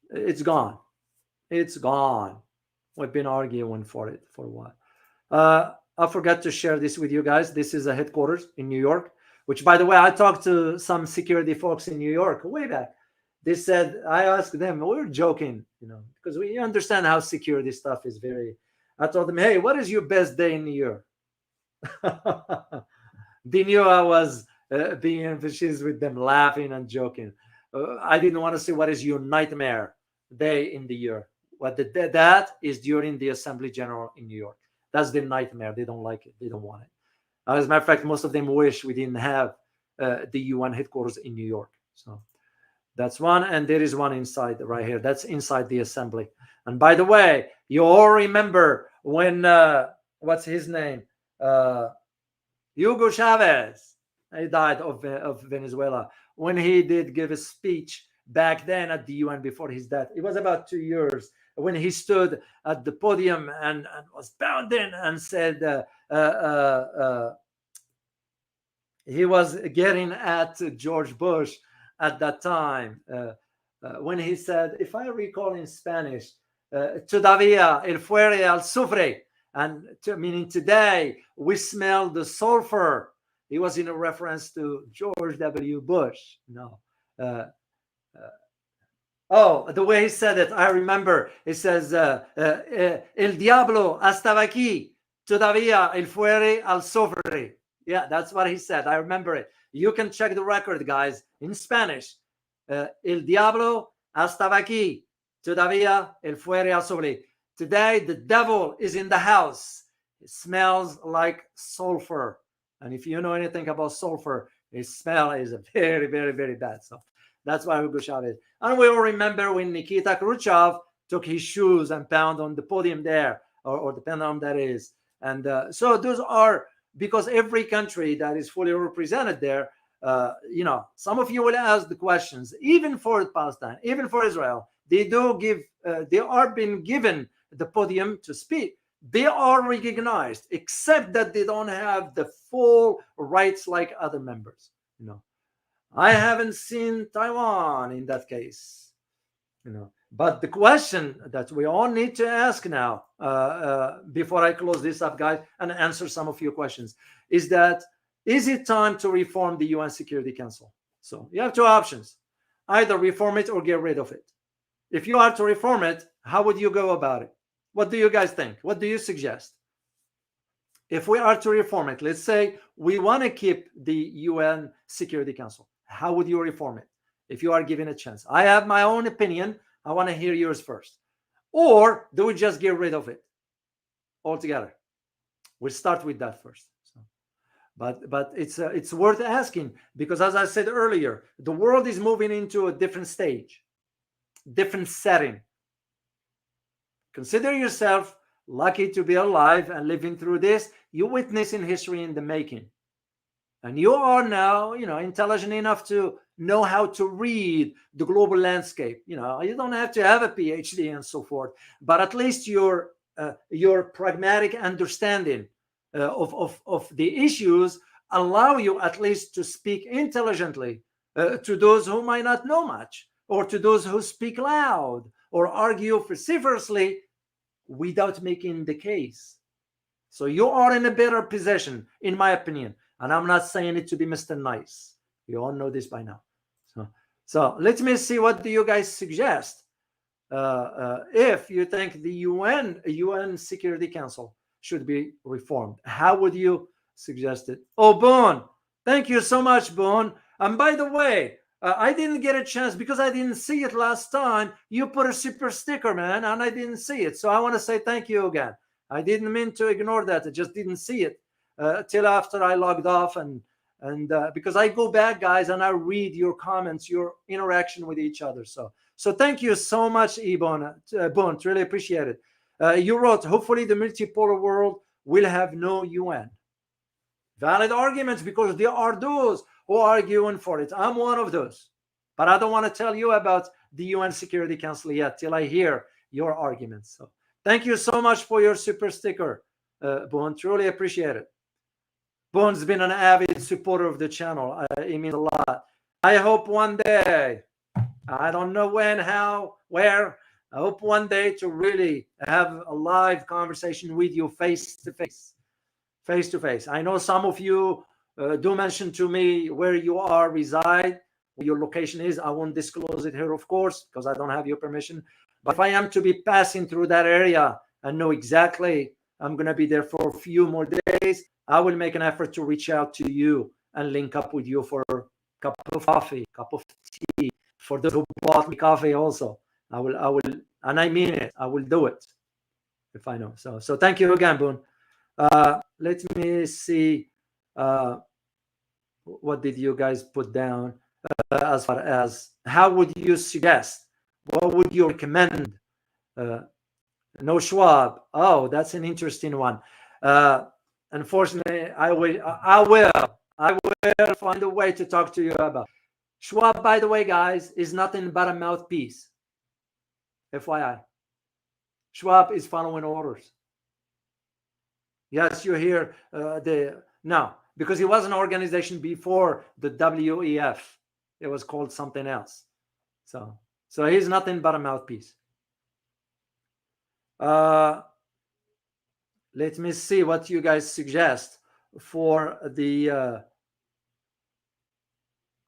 it's gone. It's gone. We've been arguing for it for a while. I forgot to share this with you guys. This is a headquarters in New York, which, by the way, I talked to some security folks in New York way back. They said, I asked them, we were joking, you know, because we understand how security stuff is very. I told them, hey, what is your best day in the year? They knew I was being facetious with them, laughing and joking. I didn't want to say, what is your nightmare day in the year? That is during the Assembly General in New York. That's the nightmare. They don't like it. They don't want it. As a matter of fact, most of them wish we didn't have the UN headquarters in New York. So that's one. And there is one inside right here. That's inside the assembly. And by the way, you all remember when, what's his name? Hugo Chavez, he died of Venezuela. When he did give a speech back then at the UN before his death, it was about 2 years, when he stood at the podium and was pounding and said, he was getting at George Bush at that time, when he said, if I recall in Spanish, todavía el fuere al sufre, and meaning today we smell the sulfur. He was in a reference to George W. Bush. No. Oh, the way he said it, I remember. It says, el diablo estaba aquí, todavía el fuere al sufre. Yeah, that's what he said. I remember it. You can check the record, guys, in Spanish. El diablo estaba aquí, todavía el fuere al sufre. Today, the devil is in the house. It smells like sulfur. And if you know anything about sulfur, its smell is very, very, very bad. So that's why Hugo Chavez. And we all remember when Nikita Khrushchev took his shoes and pounded on the podium there, or depending on that is. And so those are, because every country that is fully represented there, you know, some of you will ask the questions, even for Palestine, even for Israel, they do give, they are being given the podium to speak. They are recognized, except that they don't have the full rights like other members. You know, I haven't seen Taiwan in that case. You know, but the question that we all need to ask now, before I close this up, guys, and answer some of your questions, is that, is it time to reform the UN Security Council? So you have two options: either reform it or get rid of it. If you are to reform it, how would you go about it? What do you guys think? What do you suggest? If we are to reform it, let's say we want to keep the UN Security Council, how would you reform it if you are given a chance? I have my own opinion. I want to hear yours first. Or do we just get rid of it altogether? We'll start with that first. So, but it's worth asking, because as I said earlier, the world is moving into a different stage, different setting. Consider yourself lucky to be alive and living through this. You're witnessing history in the making. And you are now, you know, intelligent enough to know how to read the global landscape. You know, you don't have to have a PhD and so forth, but at least your pragmatic understanding of the issues allow you at least to speak intelligently to those who might not know much, or to those who speak loud or argue vociferously without making the case. So you are in a better position, in my opinion. And I'm not saying it to be Mr. Nice. You all know this by now. So let me see, what do you guys suggest? If you think the UN Security Council should be reformed, how would you suggest it? Oh, Boone, thank you so much, Boone. And by the way, I didn't get a chance because I didn't see it last time. You put a super sticker, man, and I didn't see it. So I want to say thank you again. I didn't mean to ignore that. I just didn't see it till after I logged off, and because I go back, guys, and I read your comments, your interaction with each other. So thank you so much, Boone. Really appreciate it. You wrote, hopefully the multipolar world will have no UN. Valid arguments, because there are those who are arguing for it. I'm one of those. But I don't want to tell you about the UN Security Council yet till I hear your arguments. So thank you so much for your super sticker, Boone. Truly appreciate it. Boone's been an avid supporter of the channel. It means a lot. I hope one day, I don't know when, how, where, I hope one day to really have a live conversation with you face to face. Face to face. I know some of you do mention to me where you are reside, where your location is. I won't disclose it here, of course, because I don't have your permission. But if I am to be passing through that area and know exactly I'm going to be there for a few more days, I will make an effort to reach out to you and link up with you for a cup of coffee, cup of tea. For those who bought me coffee also, I will, and I mean it, I will do it if I know. So thank you again, Boone. Let me see. What did you guys put down as far as how would you suggest? What would you recommend? No Schwab. Oh, that's an interesting one. Unfortunately, I will find a way to talk to you about. Schwab, by the way, guys, is nothing but a mouthpiece. FYI. Schwab is following orders. Yes, you hear no, because it was an organization before the WEF. It was called something else. So he's nothing but a mouthpiece. Let me see what you guys suggest for the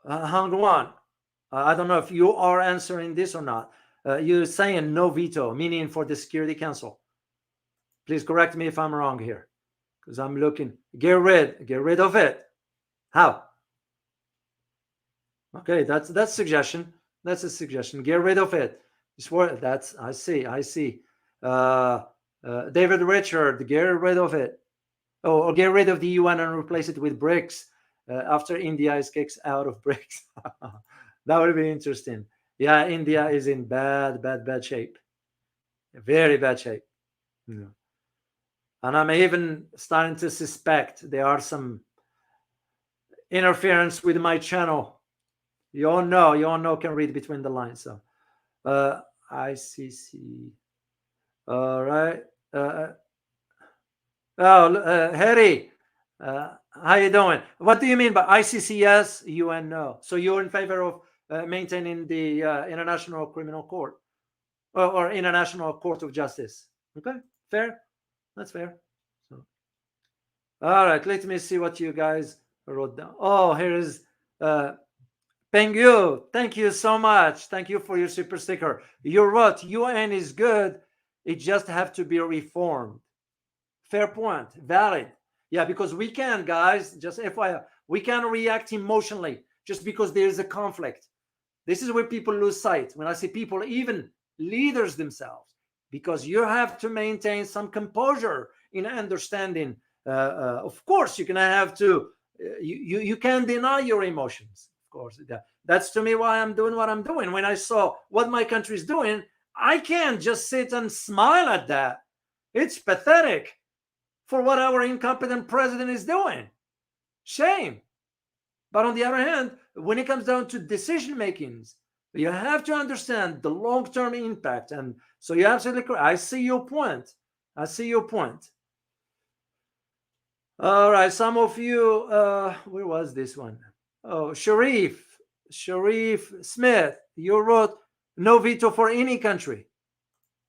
Hangwan. I don't know if you are answering this or not. You're saying no veto, meaning for the Security Council. Please correct me if I'm wrong here, because I'm looking. Get rid of it. How? Okay, that's a suggestion. That's a suggestion. Get rid of it. That's I see. David Richard, get rid of it. Or get rid of the UN and replace it with BRICS after India is kicked out of BRICS. That would be interesting. Yeah, India is in bad shape. Very bad shape. Yeah. And I'm even starting to suspect there are some interference with my channel. You all know, can read between the lines. So, ICC. All right. Harry, how you doing? What do you mean by ICC yes, UN no? So you're in favor of maintaining the International Criminal Court or International Court of Justice? Okay, fair. That's fair. So, all right, let me see what you guys wrote down. Oh, here is Pengyu. Thank you so much. Thank you for your super sticker. You're right. UN is good. It just have to be reformed. Fair point. Valid. Yeah, because we can, guys, just FYI, we can react emotionally just because there is a conflict. This is where people lose sight. When I say people, even leaders themselves, because you have to maintain some composure in understanding. Of course, you're gonna have to. You can't deny your emotions. Of course, that's to me why I'm doing what I'm doing. When I saw what my country is doing, I can't just sit and smile at that. It's pathetic for what our incompetent president is doing. Shame. But on the other hand, when it comes down to decision makings, you have to understand the long-term impact. And so you're absolutely correct. I see your point. All right, some of you, where was this one? Oh, Sharif Smith, you wrote no veto for any country,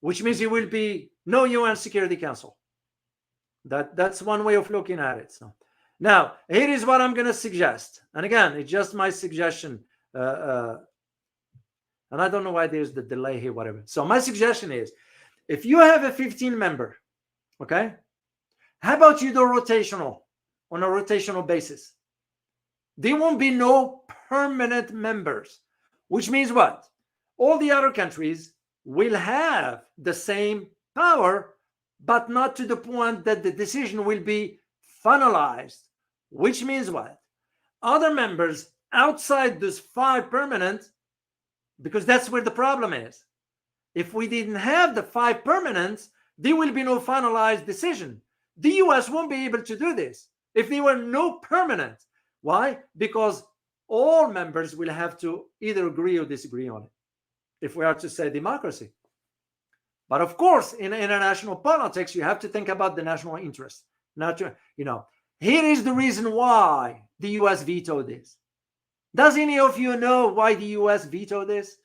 which means it will be no UN Security Council. That's one way of looking at it. So now here is what I'm going to suggest, and again, it's just my suggestion, and I don't know why there's the delay here, whatever. So my suggestion is, if you have a 15 member, okay, how about you do rotational, on a rotational basis? There won't be no permanent members, which means what? All the other countries will have the same power, but not to the point that the decision will be finalized, which means what? Other members outside those 5 permanent, because that's where the problem is. If we didn't have the 5 permanents, there will be no finalized decision. The US won't be able to do this if there were no permanent. Why? Because all members will have to either agree or disagree on it, if we are to say democracy. But of course, in international politics, you have to think about the national interest. Not to, here is the reason why the US vetoed this. Does any of you know why the US vetoed this?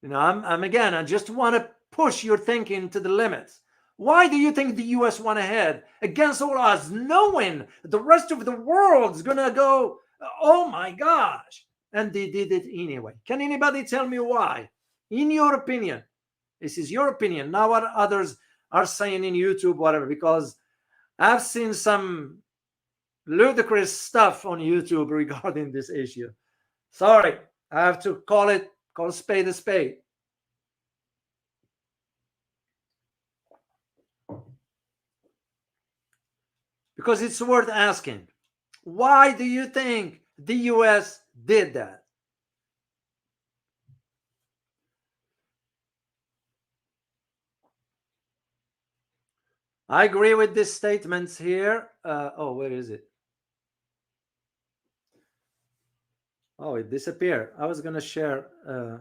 I just want to push your thinking to the limits. Why do you think the US went ahead against all odds, knowing the rest of the world's gonna go, oh my gosh, and they did it anyway? Can anybody tell me why? In your opinion, this is your opinion, not what others are saying in YouTube, whatever, because I've seen some ludicrous stuff on YouTube regarding this issue. Sorry, I have to call spade a spade. Because it's worth asking. Why do you think the US did that? I agree with these statements here. Where is it? Oh, it disappeared. I was going to share a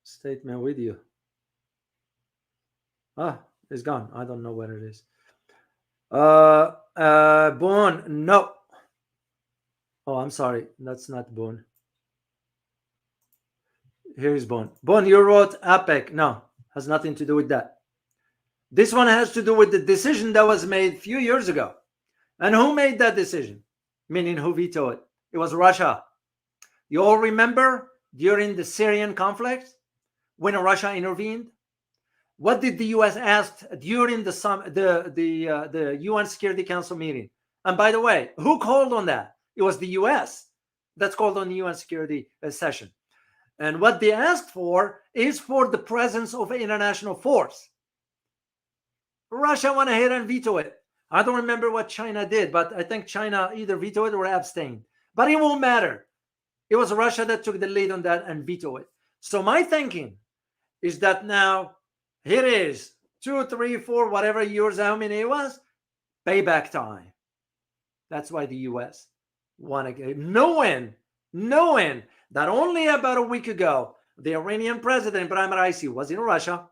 statement with you. It's gone. I don't know where it is. Boone, no. Oh, I'm sorry. That's not Boone. Here's Boone. Boone, you wrote APEC. No, has nothing to do with that. This one has to do with the decision that was made a few years ago. And who made that decision? Meaning who vetoed it? It was Russia. You all remember during the Syrian conflict when Russia intervened? What did the U.S. ask during the UN Security Council meeting? And by the way, who called on that? It was the U.S. that's called on the UN Security session. And what they asked for is for the presence of an international force. Russia went ahead and vetoed it. I don't remember what China did, but I think China either vetoed or abstained. But it won't matter. It was Russia that took the lead on that and vetoed it. So my thinking is that now, here is 2, 3, 4, whatever years, how many it was, payback time. That's why the US won, knowing that only about a week ago, the Iranian president, Ibrahim Raisi, was in Russia.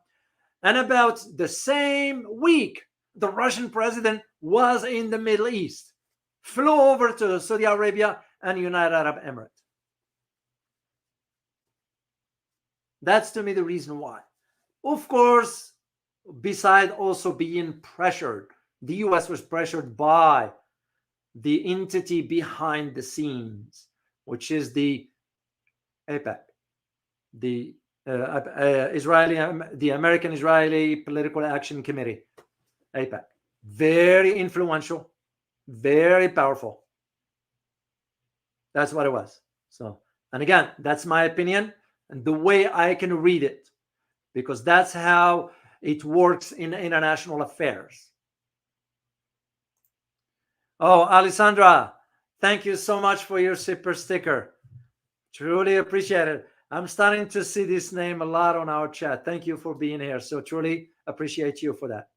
And about the same week, the Russian president was in the Middle East, flew over to Saudi Arabia and United Arab Emirates. That's to me the reason why. Of course, beside also being pressured, the US was pressured by the entity behind the scenes, which is the AIPAC, the American-Israeli Political Action Committee, AIPAC. Very influential, very powerful. That's what it was. So, and again, that's my opinion and the way I can read it, because that's how it works in international affairs. Oh, Alessandra, thank you so much for your super sticker. Truly appreciate it. I'm starting to see this name a lot on our chat. Thank you for being here. So truly appreciate you for that.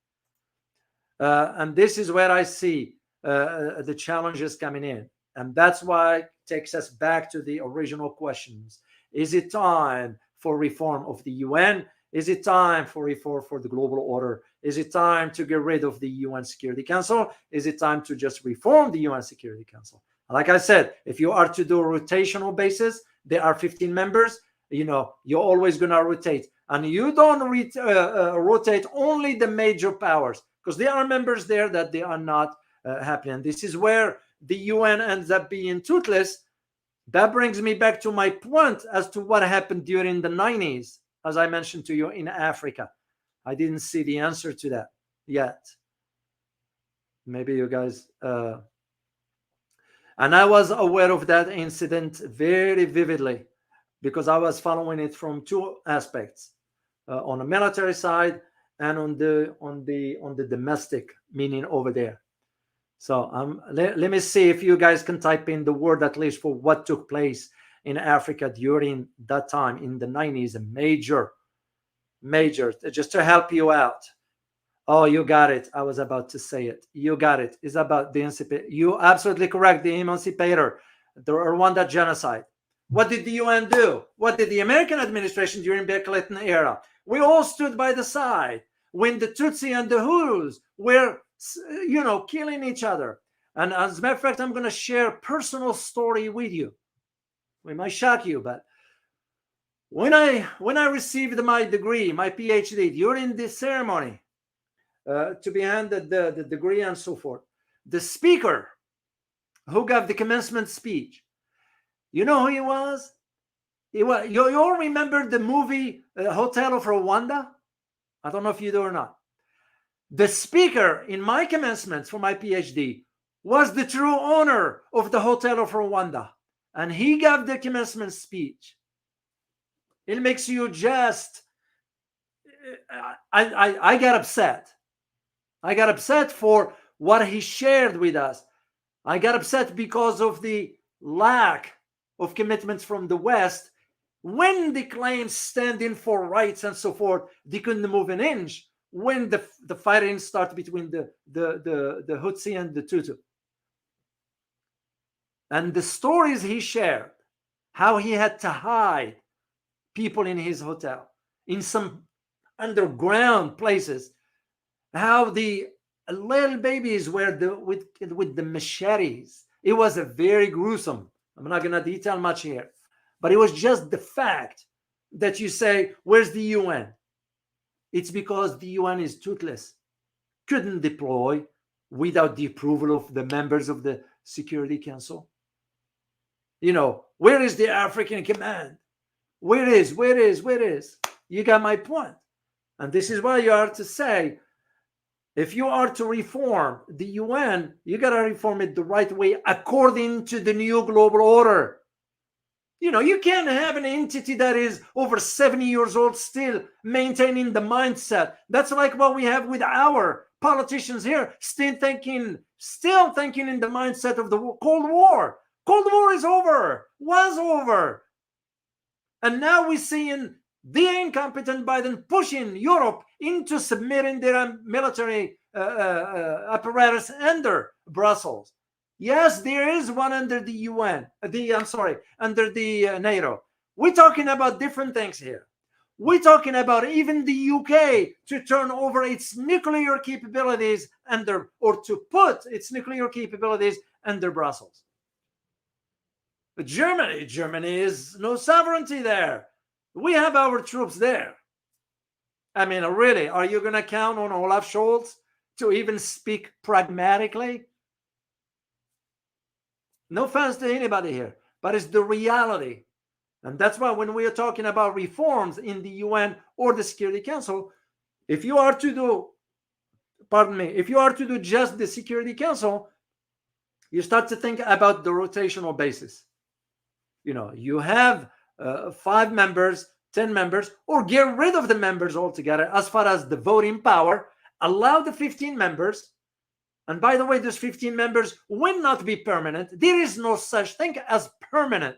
And this is where I see the challenges coming in. And that's why it takes us back to the original questions. Is it time for reform of the UN? Is it time for reform for the global order? Is it time to get rid of the UN Security Council? Is it time to just reform the UN Security Council? Like I said, if you are to do a rotational basis, there are 15 members, you're always going to rotate. And you don't rotate only the major powers, because there are members there that they are not happy. And this is where the UN ends up being toothless. That brings me back to my point as to what happened during the 90s, as I mentioned to you, in Africa. I didn't see the answer to that yet. Maybe you guys... and I was aware of that incident very vividly, because I was following it from two aspects, on the military side and on the domestic, meaning over there. So let me see if you guys can type in the word at least for what took place in Africa during that time in the 90s. Major, just to help you out. Oh, you got it. I was about to say it. You got it. It's about the emancipator. You absolutely correct. The emancipator, the Rwanda genocide. What did the UN do? What did the American administration during the Clinton era? We all stood by the side when the Tutsi and the Hutus were, killing each other. And as a matter of fact, I'm going to share a personal story with you. We might shock you, but when I received my degree, my PhD, during this ceremony, to be handed the degree and so forth, the speaker who gave the commencement speech, you know who he was? You all remember the movie Hotel of Rwanda? I don't know if you do or not. The speaker in my commencement for my PhD was the true owner of the Hotel of Rwanda, and he gave the commencement speech. It makes you just... I got upset. I got upset for what he shared with us. I got upset because of the lack of commitments from the West. When the claims standing for rights and so forth, they couldn't move an inch when the fighting started between the Hutsi and the Tutsi. And the stories he shared, how he had to hide people in his hotel, in some underground places, how the little babies were with the machetes. It was a very gruesome. I'm not going to detail much here, but it was just the fact that you say, where's the UN? It's because the UN is toothless, couldn't deploy without the approval of the members of the Security Council. Where is the African command? Where is? You got my point. And this is why you are to say, if you are to reform the UN, you got to reform it the right way according to the new global order. You can't have an entity that is over 70 years old still maintaining the mindset. That's like what we have with our politicians here, still thinking in the mindset of the Cold War. Cold War is over, was over. And now we're seeing the incompetent Biden pushing Europe into submitting their military apparatus under Brussels. Yes, there is one under the UN, under the NATO. We're talking about different things here. We're talking about even the UK to turn over its nuclear capabilities or to put its nuclear capabilities under Brussels. But Germany is no sovereignty there. We have our troops there. I mean, really, are you going to count on Olaf Scholz to even speak pragmatically? No offense to anybody here, but it's the reality. And that's why when we are talking about reforms in the UN or the Security Council, if you are to do just the Security Council, you start to think about the rotational basis. You have 5 members, 10 members, or get rid of the members altogether as far as the voting power. Allow the 15 members. And by the way, those 15 members will not be permanent. There is no such thing as permanent.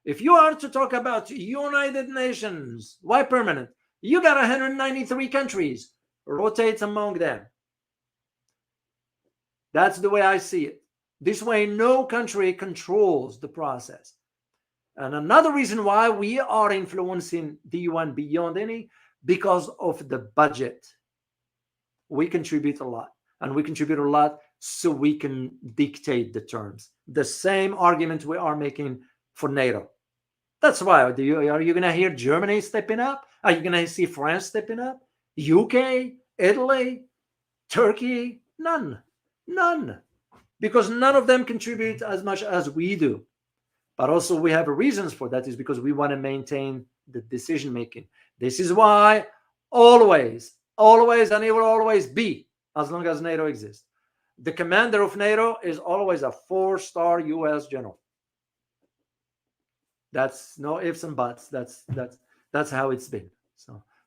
If you are to talk about United Nations, why permanent? You got 193 countries. Rotate among them. That's the way I see it. This way, no country controls the process. And another reason why we are influencing the UN beyond any, because of the budget. We contribute a lot, and we contribute a lot so we can dictate the terms. The same argument we are making for NATO. That's why. Are you going to hear Germany stepping up? Are you going to see France stepping up? UK, Italy, Turkey? None. Because none of them contribute as much as we do. But also we have reasons for that, is because we want to maintain the decision making. This is why always, and it will always be, as long as NATO exists, the commander of NATO is always a 4-star US general. That's no ifs and buts. That's how it's been.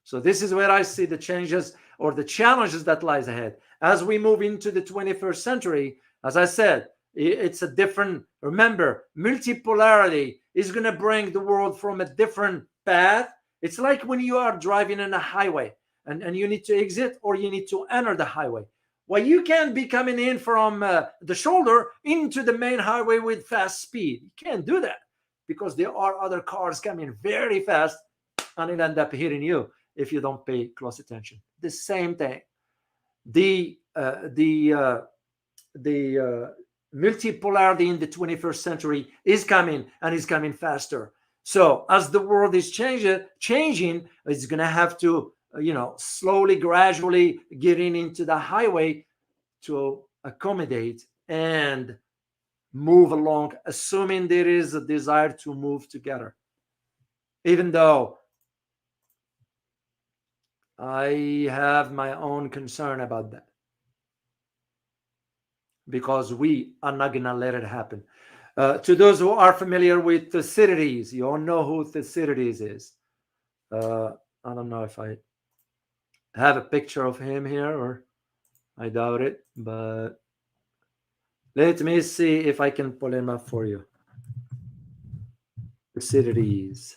So this is where I see the changes or the challenges that lies ahead as we move into the 21st century. As I said, it's a different. Remember, multipolarity is going to bring the world from a different path. It's like when you are driving in a highway and you need to exit or you need to enter the highway. Well, you can't be coming in from the shoulder into the main highway with fast speed. You can't do that, because there are other cars coming very fast and it end up hitting you if you don't pay close attention. The same thing. The multipolarity in the 21st century is coming, and is coming faster. So as the world is changing, it's going to have to, slowly, gradually getting into the highway to accommodate and move along, assuming there is a desire to move together. Even though I have my own concern about that, because we are not going to let it happen. To those who are familiar with Thucydides, you all know who Thucydides is. I don't know if I have a picture of him here, or I doubt it, but let me see if I can pull him up for you. Thucydides.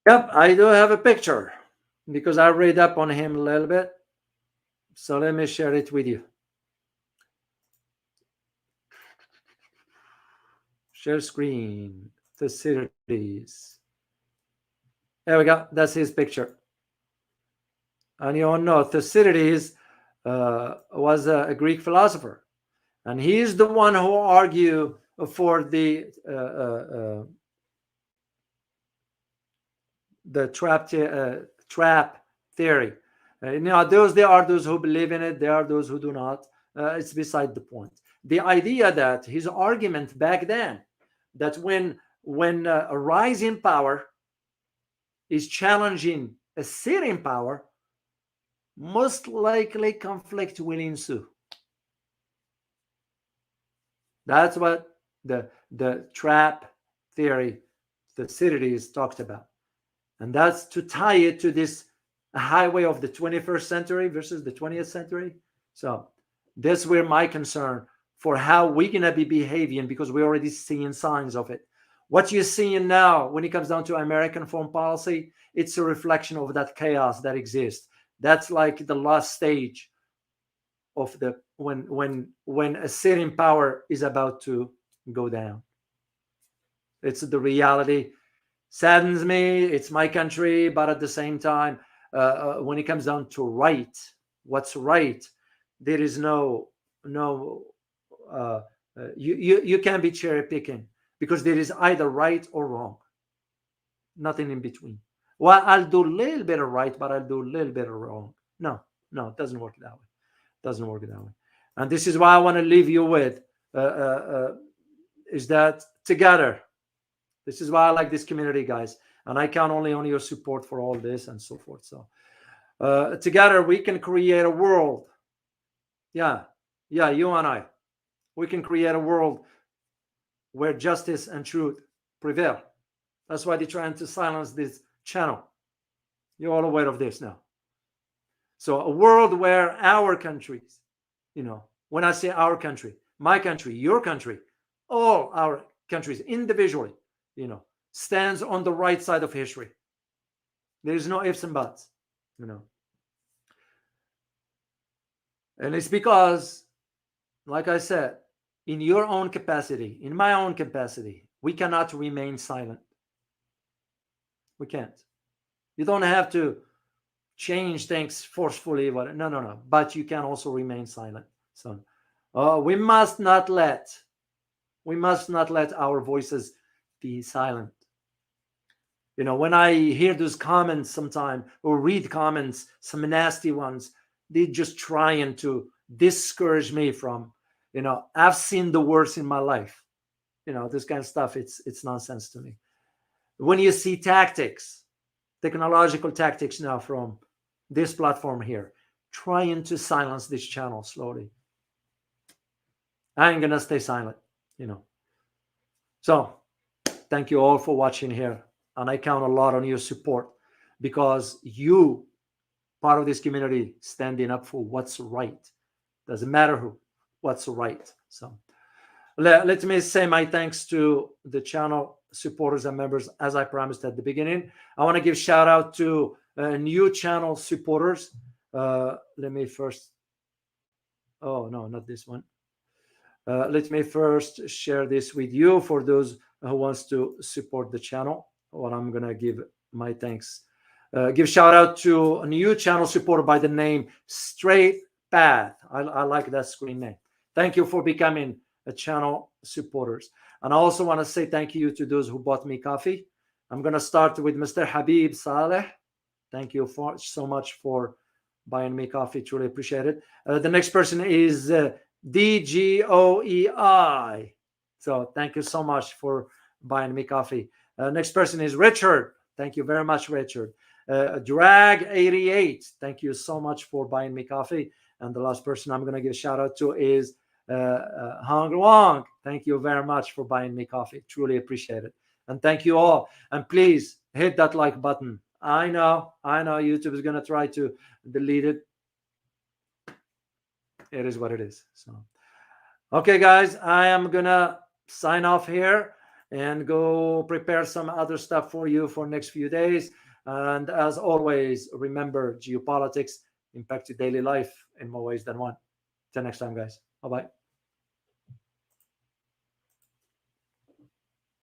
Yep, I do have a picture because I read up on him a little bit. So let me share it with you. Share screen. Thucydides. There we go. That's his picture. And you all know Thucydides was a Greek philosopher, and he's the one who argued for the trap theory. There are those who believe in it. There are those who do not. It's beside the point. The idea that his argument back then, that when a rising power is challenging a sitting power, most likely conflict will ensue. That's what the trap theory Thucydides talked about. And that's to tie it to this highway of the 21st century versus the 20th century. So that's where my concern for how we're going to be behaving, because we're already seeing signs of it. What you're seeing now when it comes down to American foreign policy, it's a reflection of that chaos that exists. That's like the last stage of the when a sitting power is about to go down. It's the reality. Saddens me. It's my country, but at the same time, when it comes down to what's right, there is you can't be cherry picking, because there is either right or wrong, nothing in between. Well, I'll do a little bit of right, but I'll do a little bit of wrong. No, it doesn't work that way. And this is why I want to leave you with is that together. This is why I like this community, guys, and I count only on your support for all this and so forth. So together we can create a world. Yeah, you and I, we can create a world where justice and truth prevail. That's why they're trying to silence this channel. You're all aware of this now. So a world where our countries, when I say our country, my country, your country, all our countries individually, stands on the right side of history. There is no ifs and buts, And it's because, like I said, in your own capacity, in my own capacity, we cannot remain silent. We can't. You don't have to change things forcefully. No. But you can also remain silent. So we must not let our voices be silent. When I hear those comments sometime or read comments, some nasty ones, they just trying to discourage me from, I've seen the worst in my life. This kind of stuff, it's nonsense to me. When you see technological tactics now from this platform here, trying to silence this channel slowly, I ain't gonna stay silent. So thank you all for watching here, and I count a lot on your support, because you, part of this community, standing up for what's right. Doesn't matter what's right. So let me say my thanks to the channel supporters and members. As I promised at the beginning, I want to give shout out to new channel supporters. Let me first, oh no, not this one. Let me first share this with you for those who wants to support the channel. What I'm gonna give my thanks. Give shout out to a new channel supporter by the name Straight Path. I like that screen name. Thank you for becoming a channel supporters. And I also want to say thank you to those who bought me coffee. I'm gonna start with Mr. Habib Saleh. Thank you so much for buying me coffee. Truly appreciate it. The next person is DGOEI. So thank you so much for buying me coffee. Next person is Richard. Thank you very much, Richard. Drag88. Thank you so much for buying me coffee. And the last person I'm going to give a shout out to is Hong Wong. Thank you very much for buying me coffee. Truly appreciate it. And thank you all. And please hit that like button. I know YouTube is going to try to delete it. It is what it is. So, okay, guys, I am going to sign off here and go prepare some other stuff for you for next few days. And as always, remember, geopolitics impact your daily life in more ways than one. Till next time, guys. Bye-bye.